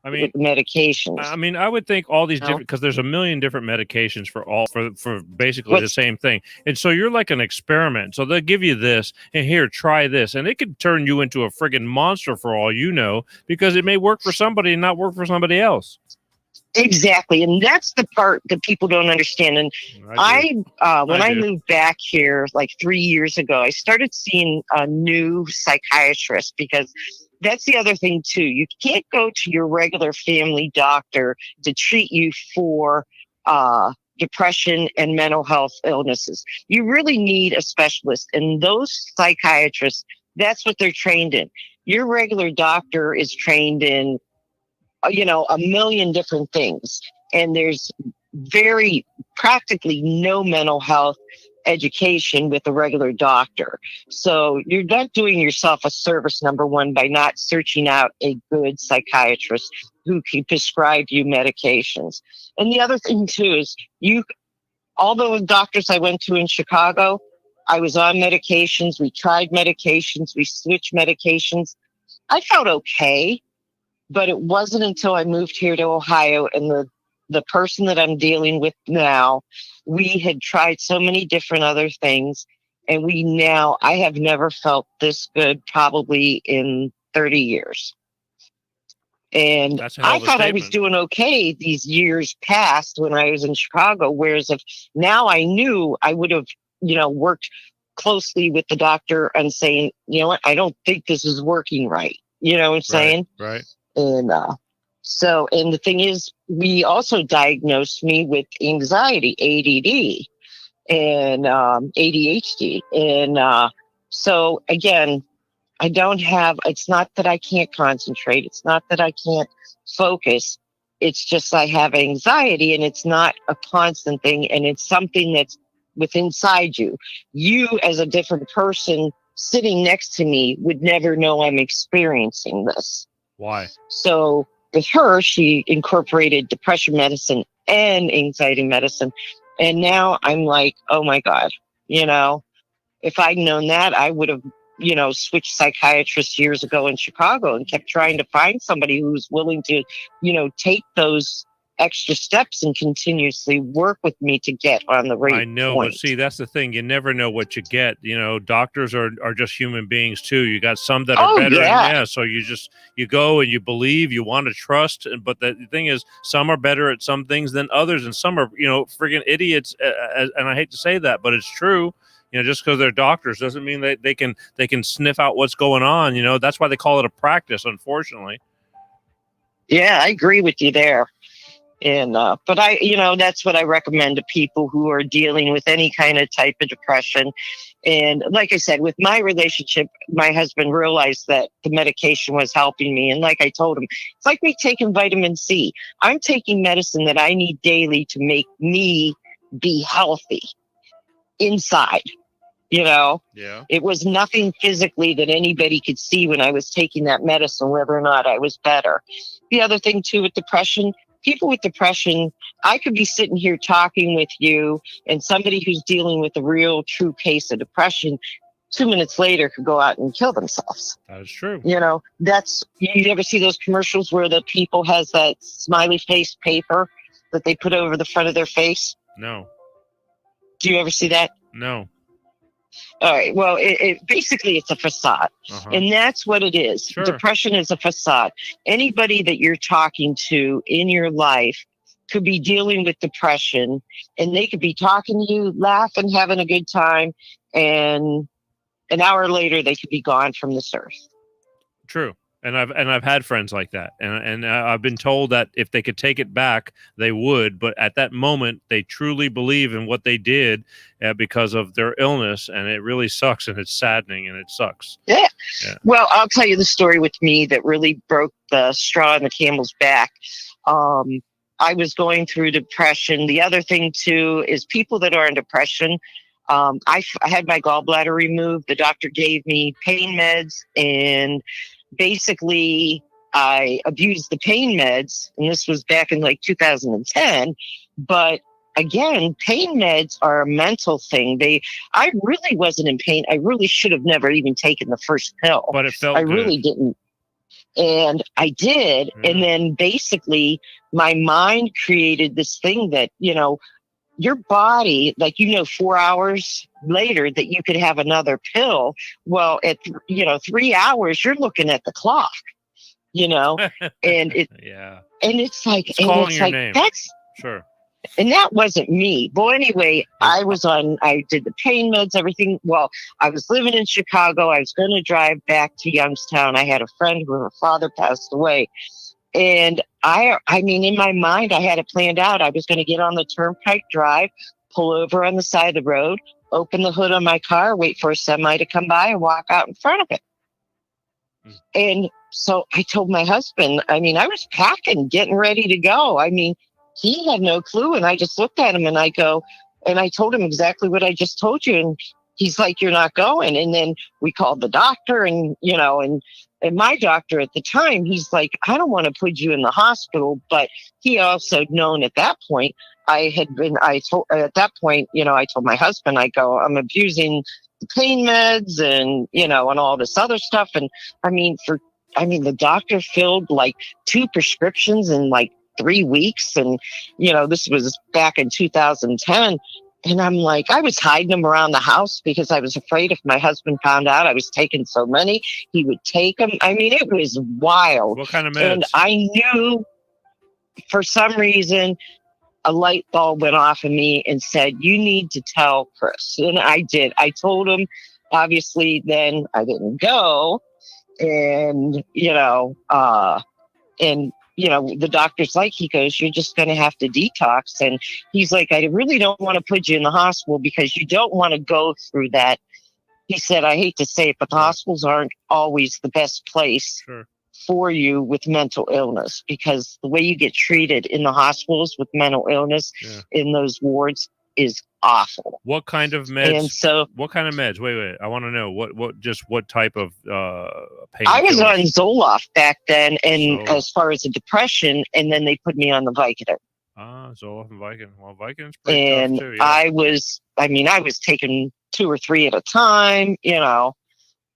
I With mean, medications. I would think all these No. different, because there's a million different medications for basically the same thing. And so you're like an experiment. So they'll give you this and here, try this. And it could turn you into a friggin' monster for all you know, because it may work for somebody and not work for somebody else. Exactly. And that's the part that people don't understand. And when I moved back here like 3 years ago, I started seeing a new psychiatrist, because that's the other thing too. You can't go to your regular family doctor to treat you for depression and mental health illnesses. You really need a specialist. And those psychiatrists, that's what they're trained in. Your regular doctor is trained in a million different things. And there's practically no mental health education with a regular doctor. So you're not doing yourself a service, number one, by not searching out a good psychiatrist who can prescribe you medications. And the other thing too is all the doctors I went to in Chicago, I was on medications. We tried medications. We switched medications. I felt okay. But it wasn't until I moved here to Ohio, and the person that I'm dealing with now, we had tried so many different other things, and I have never felt this good probably in 30 years. And I thought I was doing okay these years past when I was in Chicago, whereas if now I knew, I would have, worked closely with the doctor and saying, you know what, I don't think this is working right. You know what I'm saying? Right. And and the thing is, we also diagnosed me with anxiety, ADD, and ADHD. And so again, it's not that I can't concentrate. It's not that I can't focus. It's just I have anxiety, and it's not a constant thing. And it's something that's within inside you. You as a different person sitting next to me would never know I'm experiencing this. Why? So with her, she incorporated depression medicine and anxiety medicine. And now I'm like, oh my God, if I'd known that, I would have, switched psychiatrists years ago in Chicago and kept trying to find somebody who's willing to, take those extra steps and continuously work with me to get on the right I know, point. but see, that's the thing. You never know what you get. Doctors are just human beings too. You got some that are better. Yeah. So you go and you believe, you want to trust. But the thing is, some are better at some things than others. And some are, friggin' idiots. And I hate to say that, but it's true. Just because they're doctors doesn't mean that they can sniff out what's going on. That's why they call it a practice, unfortunately. Yeah, I agree with you there. And, but that's what I recommend to people who are dealing with any kind of type of depression. And like I said, with my relationship, my husband realized that the medication was helping me. And like I told him, it's like me taking vitamin C. I'm taking medicine that I need daily to make me be healthy inside. Yeah. It was nothing physically that anybody could see when I was taking that medicine, whether or not I was better. The other thing too with depression, people with depression, I could be sitting here talking with you, and somebody who's dealing with a real true case of depression 2 minutes later could go out and kill themselves. That is true. You ever see those commercials where the people has that smiley face paper that they put over the front of their face? No. Do you ever see that? No. All right. Well, basically it's a facade. And that's what it is. Sure. Depression is a facade. Anybody that you're talking to in your life could be dealing with depression, and they could be talking to you, laughing, having a good time, and an hour later they could be gone from this earth. True. And I've had friends like that, and I've been told that if they could take it back, they would. But at that moment, they truly believe in what they did because of their illness, and it really sucks, and it's saddening, and it sucks. Yeah. Well, I'll tell you the story with me that really broke the straw in the camel's back. I was going through depression. The other thing too is people that are in depression, I had my gallbladder removed. The doctor gave me pain meds, and basically I abused the pain meds. And this was back in like 2010. But again, pain meds are a mental thing. I really wasn't in pain. I really should have never even taken the first pill. But it felt I good. really didn't. And I did. Yeah. And then basically my mind created this thing that, your body, 4 hours later that you could have another pill. Well, at 3 hours, you're looking at the clock, and Yeah. and it's like, It's calling your name. that's, Sure. and that wasn't me. Well, anyway, I did the pain meds, everything. Well, I was living in Chicago. I was going to drive back to Youngstown. I had a friend who her father passed away. And I mean, in my mind, I had it planned out. I was going to get on the Turnpike Drive, pull over on the side of the road, open the hood on my car, wait for a semi to come by and walk out in front of it. And so I told my husband, I was packing, getting ready to go. He had no clue. And I just looked at him and I told him exactly what I just told you. And he's like, you're not going. And then we called the doctor and my doctor at the time, he's like, I don't want to put you in the hospital. But he also known at that point, I told my husband, I'm abusing the pain meds and, and all this other stuff. And the doctor filled like 2 prescriptions in like 3 weeks. And, this was back in 2010. And I'm like, I was hiding them around the house because I was afraid if my husband found out I was taking so many, he would take them. It was wild. What kind of meds? And I knew for some reason a light bulb went off in me and said, you need to tell Chris. And I did. I told him, obviously, then I didn't go. And, the doctor's like, he goes, you're just going to have to detox. And he's like, I really don't want to put you in the hospital because you don't want to go through that. He said, I hate to say it, but the hospitals aren't always the best place for you with mental illness, because the way you get treated in the hospitals with mental illness in those wards is awful. What kind of meds? And so, what kind of meds? Wait. I want to know what type of pain. I was on Zoloft back then, and as far as the depression, and then they put me on the Vicodin. Zoloft and Vicodin. Well, Vicodin's pretty And tough too. Yeah. I was taking 2 or 3 at a time, and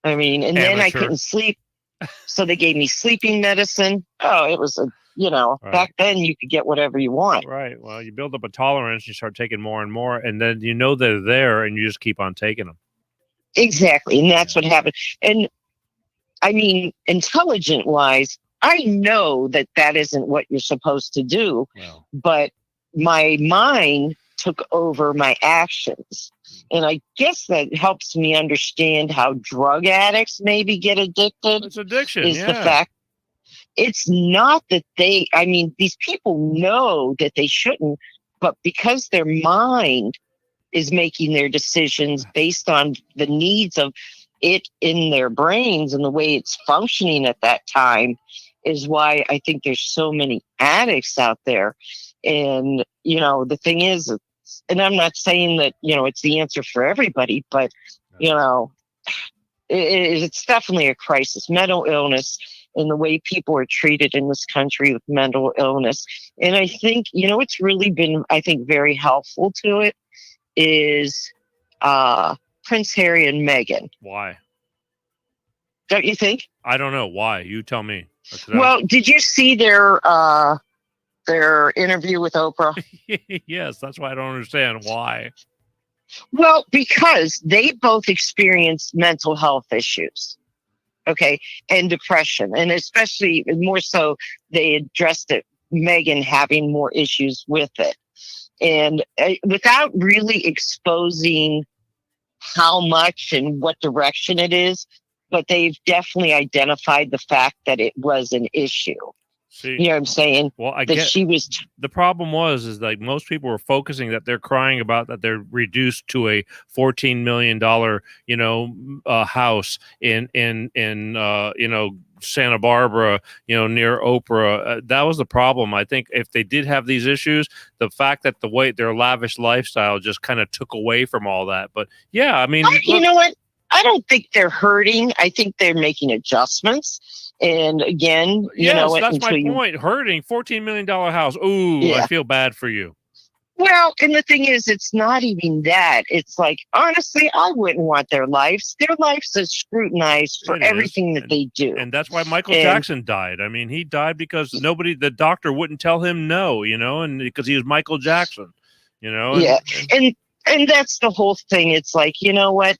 then I couldn't sleep. So they gave me sleeping medicine. Oh, it was back then you could get whatever you want. Right. Well, you build up a tolerance, you start taking more and more, and then they're there, and you just keep on taking them. Exactly. And that's what happened. And intelligent wise, I know that isn't what you're supposed to do, but my mind took over my actions. And I guess that helps me understand how drug addicts maybe get addicted. It's addiction. Is the fact it's not that these people know that they shouldn't, but because their mind is making their decisions based on the needs of it in their brains and the way it's functioning at that time is why I think there's so many addicts out there. And, the thing is, and I'm not saying that, it's the answer for everybody, but, it's definitely a crisis. Mental illness and the way people are treated in this country with mental illness. And I think, it's really been, I think, very helpful to it is Prince Harry and Meghan. Why? Don't you think? I don't know. Why? You tell me. Well, did you see their interview with Oprah? Yes, that's why I don't understand why. Well, because they both experienced mental health issues, okay, and depression, and especially more so, they addressed it. Meghan having more issues with it, and without really exposing how much and what direction it is, but they've definitely identified the fact that it was an issue. See, you know what I'm saying? Well, I that get she was. The problem is like most people were focusing that they're crying about that they're reduced to a $14 million, house in Santa Barbara, near Oprah. That was the problem. I think if they did have these issues, the fact that their lavish lifestyle just kind of took away from all that. But yeah, I mean, you know what? I don't think they're hurting. I think they're making adjustments. And again, you know what? That's my point. Hurting $14 million house. Ooh, Yeah. I feel bad for you. Well, and the thing is, it's not even that. It's like, honestly, I wouldn't want their lives. Their lives are scrutinized for everything that they do. And that's why Michael Jackson died. I mean, he died because the doctor wouldn't tell him no, and because he was Michael Jackson, And that's the whole thing. It's like, you know what?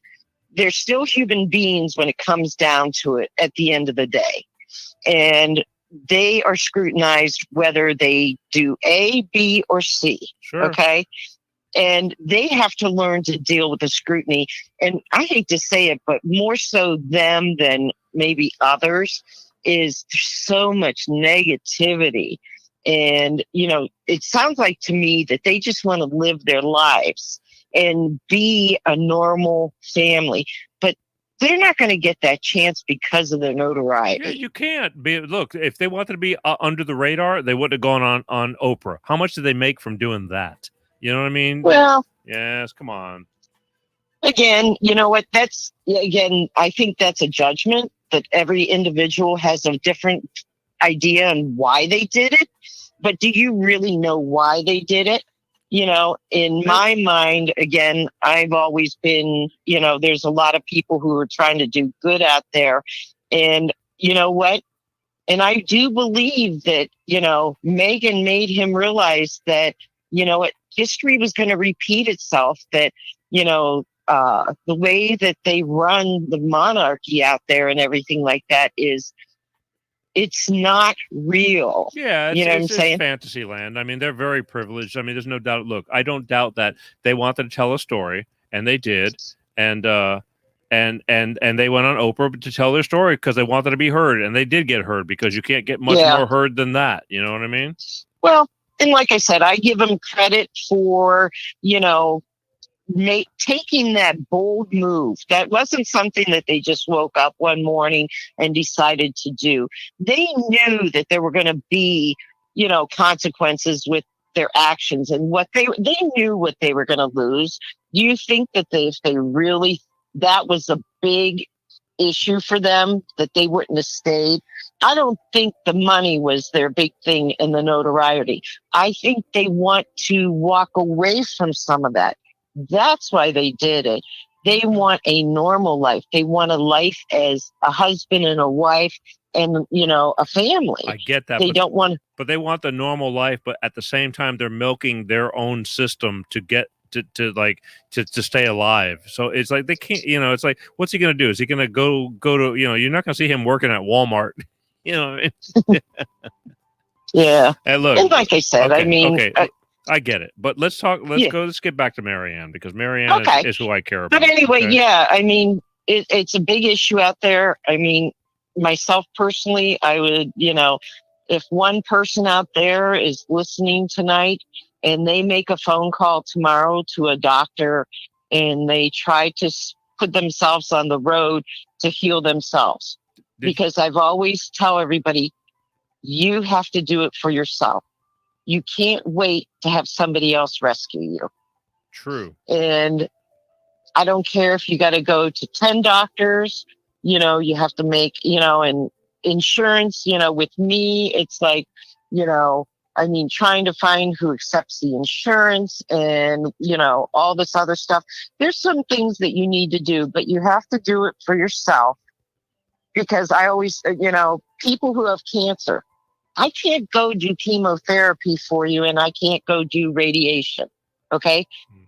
They're still human beings when it comes down to it at the end of the day. And they are scrutinized whether they do A, B, or C. Sure. Okay. And they have to learn to deal with the scrutiny. And I hate to say it, but more so them than maybe others is so much negativity. And, it sounds like to me that they just want to live their lives and be a normal family. But they're not going to get that chance because of their notoriety. Yeah, you can't be. Look, if they wanted to be under the radar, they would have gone on Oprah. How much did they make from doing that? You know what I mean? Well, yes, come on. Again, you know what? I think that's a judgment that every individual has a different idea on why they did it. But do you really know why they did it? In my mind, again, I've always been, there's a lot of people who are trying to do good out there. And you know what? And I do believe that, Meghan made him realize that, history was going to repeat itself, that, the way that they run the monarchy out there and everything like that it's not real. Yeah, you know what I'm saying? It's fantasy land. I mean, they're very privileged. I mean, there's no doubt. Look, I don't doubt that they wanted to tell a story, and they did, and they went on Oprah to tell their story because they wanted to be heard, and they did get heard because you can't get much more heard than that. You know what I mean? Well, and like I said, I give them credit for taking that bold move. That wasn't something that they just woke up one morning and decided to do. They knew that there were going to be, consequences with their actions, and they knew what they were going to lose. Do you think that that was a big issue for them, that they wouldn't have stayed? I don't think the money was their big thing and the notoriety. I think they want to walk away from some of that. That's why they did it. They want a normal life. They want a life as a husband and a wife and, a family. I get that. They don't want, but they want the normal life. But at the same time, they're milking their own system to get to stay alive. So it's like they can't. It's like, what's he going to do? Is he going to go to? You're not going to see him working at Walmart. What I mean? Yeah. And look, and like I said, okay, I mean. Okay. I get it, but let's get back to Marianne, because Marianne is who I care about. But anyway, okay? yeah, I mean, it's a big issue out there. I mean, myself personally, I would, if one person out there is listening tonight and they make a phone call tomorrow to a doctor and they try to put themselves on the road to heal themselves, because I've always tell everybody, you have to do it for yourself. You can't wait to have somebody else rescue you. True. And I don't care if you got to go to 10 doctors, you have to make, and insurance, with me, it's like, trying to find who accepts the insurance and, all this other stuff. There's some things that you need to do, but you have to do it for yourself. Because I always, people who have cancer, I can't go do chemotherapy for you and I can't go do radiation. Okay.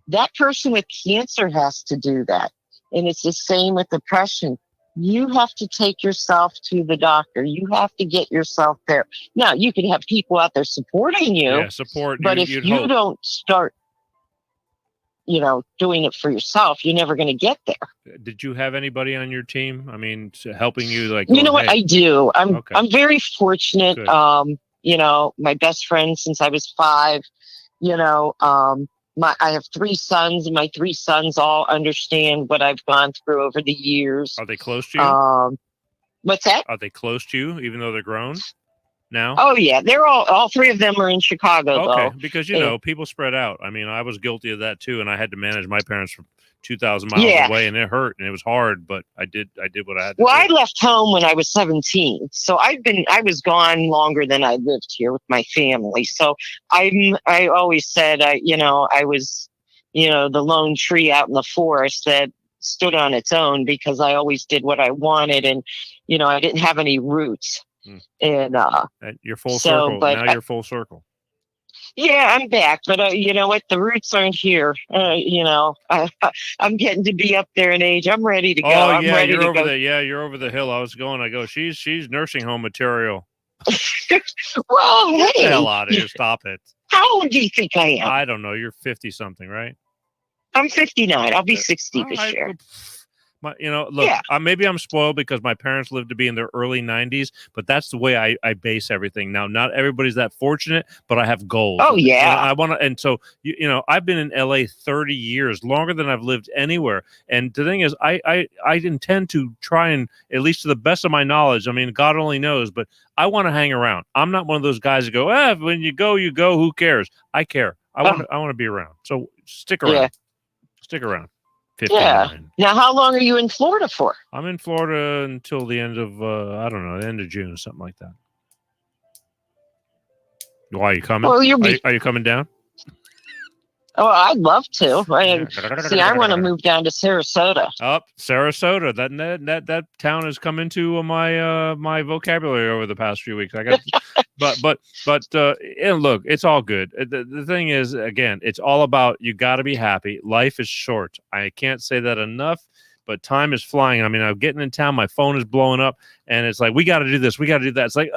That person with cancer has to do that. And it's the same with depression. You have to take yourself to the doctor. You have to get yourself there. Now, you can have people out there supporting you. Yeah, support. But if you don't start, doing it for yourself, you're never going to get there. Did you have anybody on your team? I mean, helping you, like, you know what? I do. I'm very fortunate. Good. My best friend since I was 5, I have 3 sons, and my 3 sons all understand what I've gone through over the years. Are they close to you? What's that? Are they close to you, even though they're grown now? Oh yeah, they're all three of them are in Chicago Okay, though. because And- people spread out. I mean, I was guilty of that too, and I had to manage my parents from 2,000 miles Yeah. away, and it hurt and it was hard, but I did what I had to Well, do. I left home when I was 17, so I was gone longer than I lived here with my family. So I always said I was the lone tree out in the forest that stood on its own because I always did what I wanted, and I didn't have any roots. And You're full so, circle. but Now you're full circle. yeah, I'm back, but you know what? The roots aren't here. I'm getting to be up there in age. I'm ready to go. Oh I'm yeah, ready you're to over go. the you're over the hill. I go, she's nursing home material. Well, Get the hey, hell out of here. Stop it. how old do you think I am? I don't know. You're 50 something, right? I'm 59. I'll be 60 this I- year. Look, Yeah. maybe I'm spoiled because my parents lived to be in their early 90s, but that's the way I base everything. Now, not everybody's that fortunate, but I have goals. Oh, yeah. I want to, and so, I've been in LA 30 years, longer than I've lived anywhere. And the thing is, I intend to try and, at least to the best of my knowledge, I mean, God only knows, but I want to hang around. I'm not one of those guys that go, when you go, who cares? I care. I want to be around. So stick around. Yeah. Stick around. 59. Yeah. Now, how long are you in Florida for? I'm in Florida until the end of I don't know, the end of June, something like that. Why are you coming? Well, are you coming down? Oh, I'd love to. See, I want to move down to Sarasota. Sarasota. That town has come into my my vocabulary over the past few weeks. I got, but and look, it's all good. The thing is, again, it's all about you got to be happy. Life is short. I can't say that enough. But time is flying. I mean, I'm getting in town. My phone is blowing up, and it's like we got to do this. We got to do that. It's like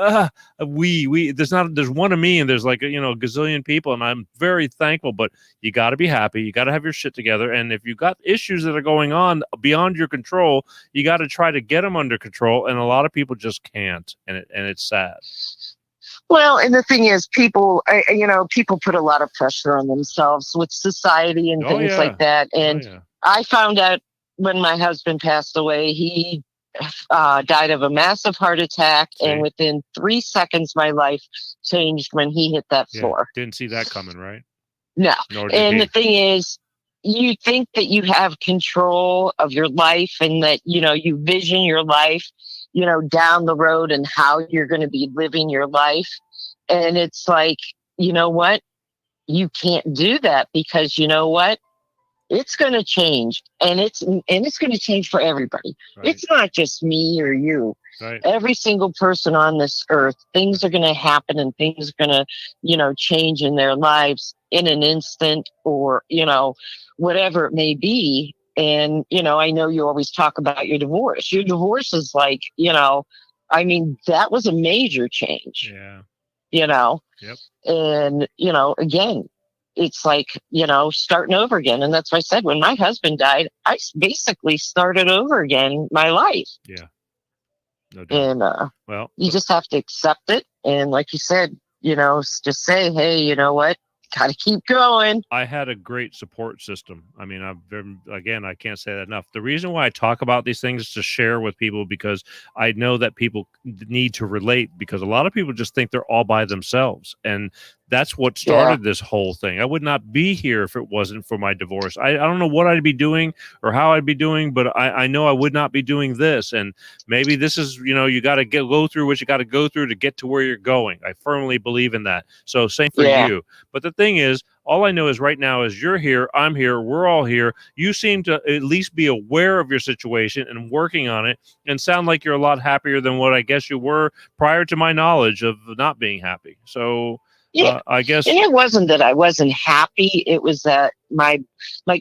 there's one of me, and there's like a gazillion people, and I'm very thankful. But you got to be happy. You got to have your shit together. And if you got issues that are going on beyond your control, you got to try to get them under control. And a lot of people just can't, and it's sad. Well, and the thing is, people put a lot of pressure on themselves with society and things like that. And I found out when my husband passed away, he died of a massive heart attack. And within 3 seconds, my life changed when he hit that floor. Didn't see that coming, right? No. Nor did And he. the thing is, you think that you have control of your life and that, you vision your life, down the road and how you're going to be living your life. And it's like, you know what? You can't do that because you know what? It's going to change, and it's going to change for everybody. Right. It's not just me or you. Right. Every single person on this earth, things are going to happen, and things are going to, change in their lives in an instant, or whatever it may be. And I know you always talk about your divorce. Your divorce is like, that was a major change. Yeah. Yep. And again, it's like, starting over again. And that's why I said when my husband died, I basically started over again my life. Yeah. No doubt. And you just have to accept it. And like you said, just say, hey, you know what? Got to keep going. I had a great support system. I mean, I can't say that enough. The reason why I talk about these things is to share with people because I know that people need to relate because a lot of people just think they're all by themselves. And that's what started this whole thing. I would not be here if it wasn't for my divorce. I don't know what I'd be doing or how I'd be doing, but I know I would not be doing this. And maybe this is, you got to go through what you got to go through to get to where you're going. I firmly believe in that. So same for you. But the thing is, all I know is right now is you're here, I'm here, we're all here. You seem to at least be aware of your situation and working on it and sound like you're a lot happier than what I guess you were prior to my knowledge of not being happy. So I guess. And it wasn't that I wasn't happy. It was that my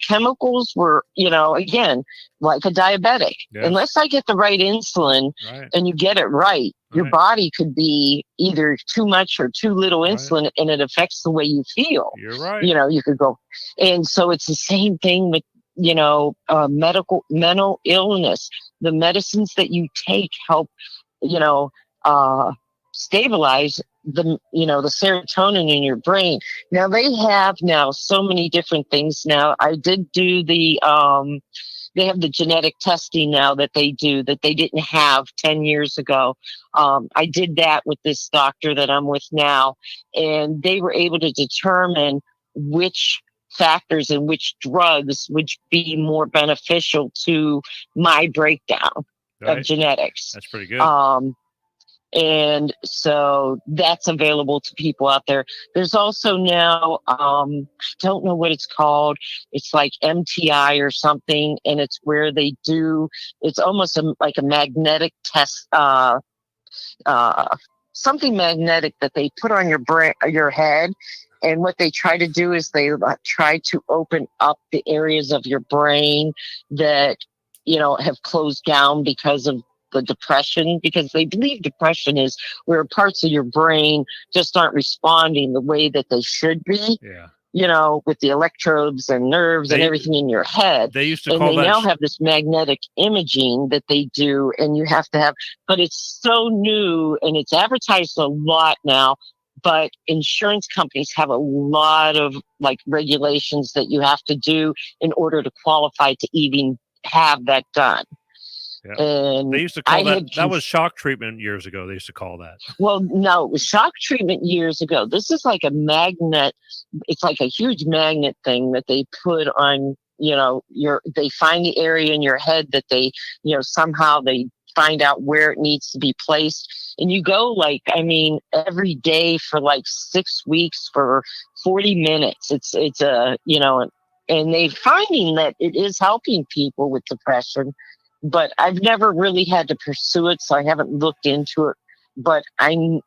chemicals were, again, like a diabetic. Yeah. Unless I get the right insulin and you get it right, your body could be either too much or too little insulin, and it affects the way you feel. You're right. You could go. And so it's the same thing with, mental illness. The medicines that you take help, stabilize the serotonin in your brain. Now they have so many different things now. I did do the they have the genetic testing now that they do that they didn't have 10 years ago. I did that with this doctor that I'm with now, and they were able to determine which factors and which drugs would be more beneficial to my breakdown of genetics. That's pretty good. And so that's available to people out there. There's also now, I don't know what it's called. It's like MTI or something. And it's where they do, it's almost like a magnetic test, something magnetic that they put on your brain, your head. And what they try to do is they try to open up the areas of your brain that, have closed down because of the depression, because they believe depression is where parts of your brain just aren't responding the way that they should be. Yeah. With the electrodes and nerves and everything in your head. They used to and call they that now have this magnetic imaging that they do, and you have to have, but it's so new and it's advertised a lot now. But insurance companies have a lot of like regulations that you have to do in order to qualify to even have that done. Yeah. And they used to call that was shock treatment years ago. They used to call that. Well, no, it was shock treatment years ago. This is like a magnet. It's like a huge magnet thing that they put on, they find the area in your head that they, somehow they find out where it needs to be placed. And you go every day for like 6 weeks for 40 minutes. It's and they're finding that it is helping people with depression. But I've never really had to pursue it, so I haven't looked into it. But I'm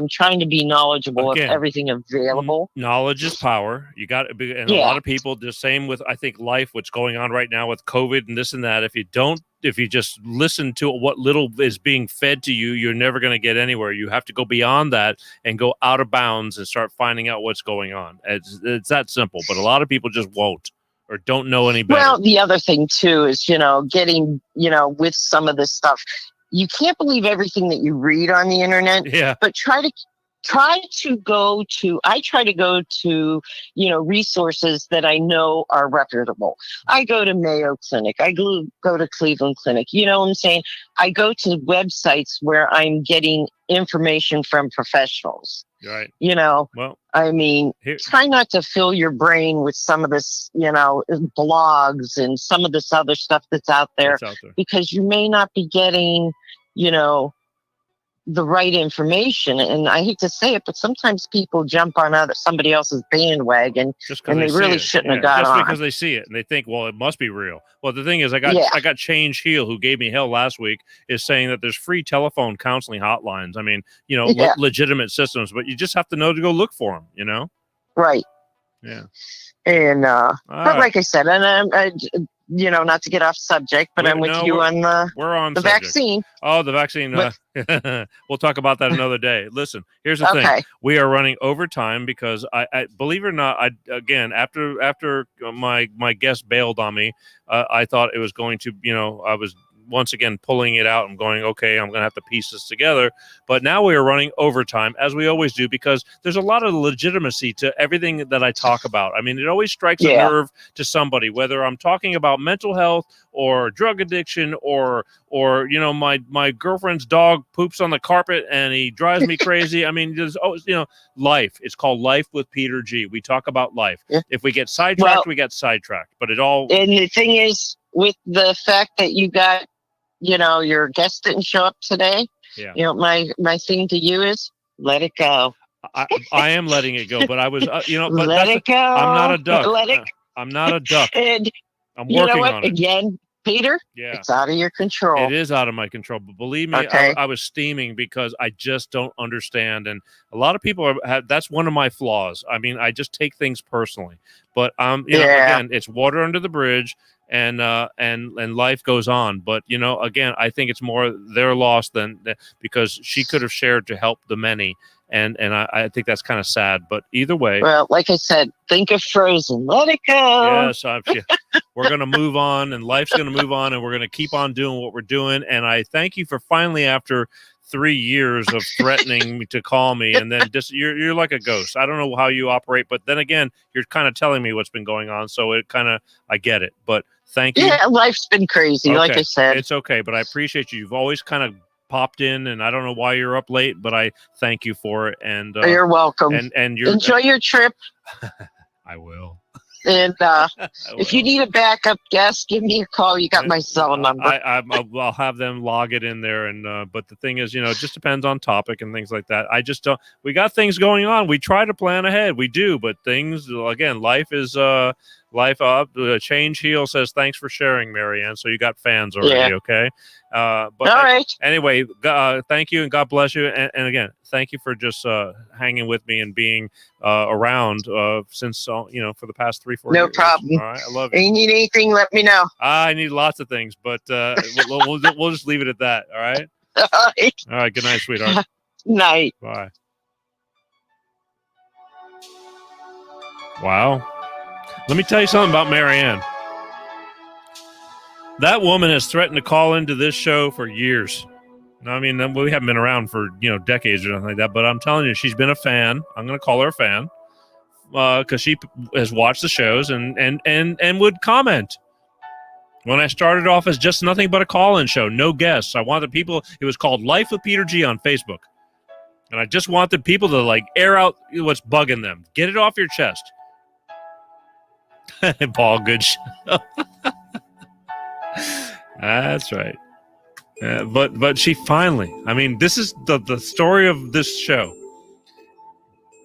trying to be knowledgeable of everything available. Knowledge is power. You got, and a lot of people, the same with, I think, life, what's going on right now with COVID and this and that. If you just listen to what little is being fed to you, you're never going to get anywhere. You have to go beyond that and go out of bounds and start finding out what's going on. It's that simple. But a lot of people just won't. Or don't know any better. Well, the other thing too is, getting, with some of this stuff, you can't believe everything that you read on the internet. Yeah. But I try to go to, resources that I know are reputable. I go to Mayo Clinic. I go to Cleveland Clinic. You know what I'm saying? I go to websites where I'm getting information from professionals. Right. Well, try not to fill your brain with some of this, blogs and some of this other stuff that's out there. Because you may not be getting, the right information. And I hate to say it, but sometimes people jump on somebody else's bandwagon and they really shouldn't have got on. Just because they see it and they think, well, it must be real. Well, the thing is, I got Change Heal, who gave me hell last week, is saying that there's free telephone counseling hotlines. Legitimate systems, but you just have to know to go look for them, Right. Yeah. And, but like I said, and I'm, not to get off subject, but I'm with you on the vaccine. Oh, the vaccine. We'll talk about that another day. Listen, here's the thing. We are running overtime because I believe it or not, after my guest bailed on me, I thought it was going to, I was once again pulling it out and going, okay, I'm going to have to piece this together. But now we are running overtime, as we always do, because there's a lot of legitimacy to everything that I talk about. It always strikes a nerve to somebody, whether I'm talking about mental health or drug addiction or my girlfriend's dog poops on the carpet and he drives me crazy. There's always, life. It's called Life with Peter G. We talk about life. Yeah. If we get sidetracked, we get sidetracked. But it all. And the thing is, with the fact that you got, your guest didn't show up today. Yeah. My thing to you is let it go. I am letting it go, but I was, but let it go. I'm not a duck. I'm not a duck. And I'm working on it. Again, Peter, it's out of your control. It is out of my control, but believe me, I was steaming because I just don't understand. And a lot of people that's one of my flaws. I just take things personally, but again, it's water under the bridge. And life goes on. But, again, I think it's more their loss than because she could have shared to help the many. And I think that's kind of sad. But either way. Well, like I said, think of Frozen. Let it go. Yes, we're going to move on and life's going to move on and we're going to keep on doing what we're doing. And I thank you for finally, after 3 years of threatening me to call me, and then just you're like a ghost. I don't know how you operate, but then again, you're kind of telling me what's been going on, so it kind of I get it. But thank you. Yeah, life's been crazy, like I said. It's okay, but I appreciate you. You've always kind of popped in, and I don't know why you're up late, but I thank you for it. And you're welcome. And you're enjoy your trip. I will. And if you need a backup guest, give me a call. You got my cell number. I'll have them log it in there. And but the thing is, it just depends on topic and things like that. I just don't. We got things going on. We try to plan ahead. We do, but things again. Life is life up. Change Heel says thanks for sharing, Marianne. So you got fans already. Yeah. Okay. But all right. Anyway, thank you and God bless you. And again, thank you for just hanging with me and being around since for the past 3-4 years. No problem. All right, I love you. If you need anything, let me know. I need lots of things, but we'll just leave it at that. All right. All right. All right. Good night, sweetheart. Night. Bye. Wow. Let me tell you something about Marianne. That woman has threatened to call into this show for years. I mean, we haven't been around for decades or something like that, but I'm telling you, she's been a fan. I'm going to call her a fan because she has watched the shows and would comment. When I started off as just nothing but a call-in show, no guests. I wanted people. It was called Life with Peter G on Facebook, and I just wanted people to air out what's bugging them, get it off your chest. Paul, good show. That's right. But she finally, this is the story of this show.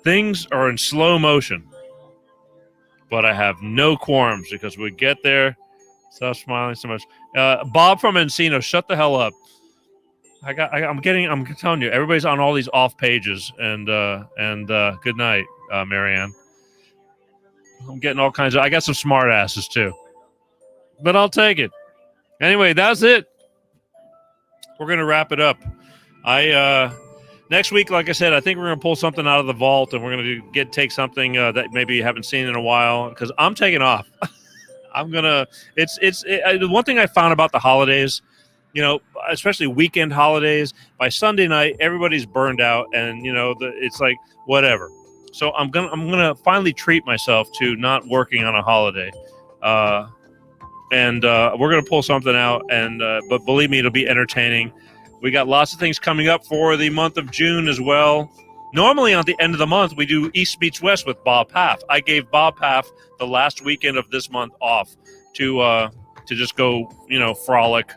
Things are in slow motion, but I have no qualms because we get there. Stop smiling so much. Bob from Encino, shut the hell up. I'm telling you, everybody's on all these off pages and good night, Marianne. I'm getting all kinds of, I got some smart asses too, but I'll take it. Anyway, that's it. We're going to wrap it up. Next week, like I said, I think we're going to pull something out of the vault and we're going to take something that maybe you haven't seen in a while because I'm taking off. The one thing I found about the holidays, especially weekend holidays, by Sunday night, everybody's burned out and, it's like whatever. So I'm gonna finally treat myself to not working on a holiday, and we're gonna pull something out. And but believe me, it'll be entertaining. We got lots of things coming up for the month of June as well. Normally, on the end of the month, we do East Meets West with Bob Paff. I gave Bob Paff the last weekend of this month off to just go, frolic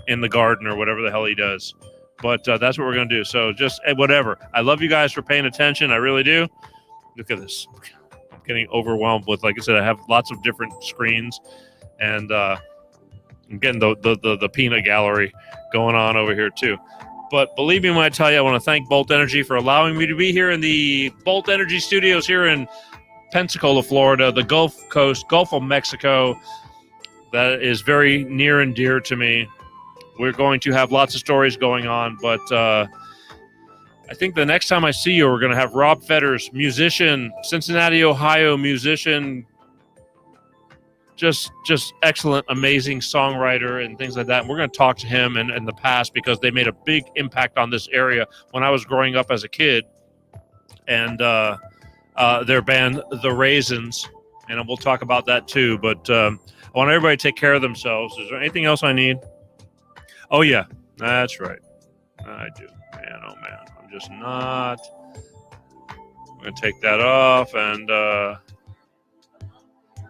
in the garden or whatever the hell he does. But that's what we're gonna do. So just whatever. I love you guys for paying attention. I really do. Look at this. I'm getting overwhelmed with, like I said, I have lots of different screens, and I'm getting the peanut gallery going on over here too. But believe me when I tell you, I want to thank Bolt Energy for allowing me to be here in the Bolt Energy Studios here in Pensacola, Florida, the Gulf Coast, Gulf of Mexico. That is very near and dear to me. We're going to have lots of stories going on, but I think the next time I see you, we're going to have Rob Fetters, musician, Cincinnati, Ohio musician, just excellent, amazing songwriter and things like that. And we're going to talk to him in the past because they made a big impact on this area when I was growing up as a kid. And their band, The Raisins, and we'll talk about that too. But I want everybody to take care of themselves. Is there anything else I need? Oh, yeah, that's right. I do. Man, oh, man. I'm just not. I'm going to take that off. And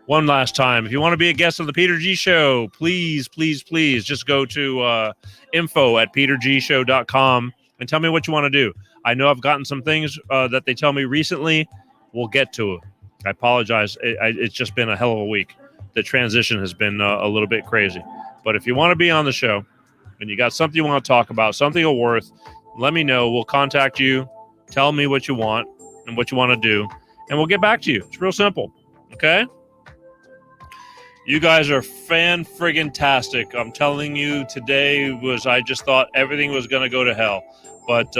one last time, if you want to be a guest on the Peter G Show, please just go to info@petergshow.com and tell me what you want to do. I know I've gotten some things that they tell me recently. We'll get to it. I apologize. It's just been a hell of a week. The transition has been a little bit crazy. But if you want to be on the show and you got something you want to talk about, something of worth, let me know. We'll contact you. Tell me what you want and what you want to do, and we'll get back to you. It's real simple. Okay? You guys are fan-friggin-tastic. I'm telling you, today I just thought everything was going to go to hell. But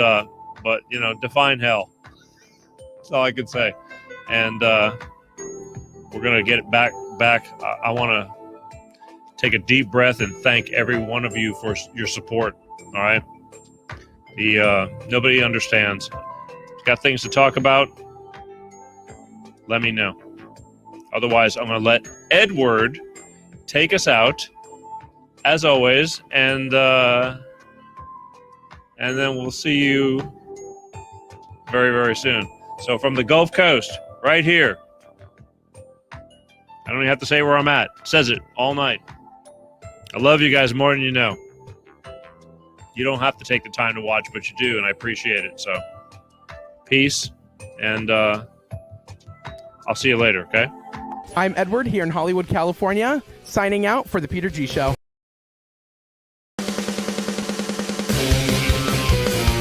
define hell. That's all I can say. And we're going to get it back. I want to take a deep breath and thank every one of you for your support. All right? Nobody understands. Got things to talk about? Let me know. Otherwise, I'm going to let Edward take us out, as always, and then we'll see you very, very soon. So from the Gulf Coast, right here. I don't even have to say where I'm at. It says it all night. I love you guys more than you know. You don't have to take the time to watch, but you do, and I appreciate it. So, peace, and I'll see you later, okay? I'm Edward here in Hollywood, California, signing out for The Peter G. Show.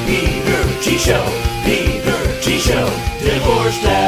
Peter G. Show. Peter G. Show. Divorce Dad.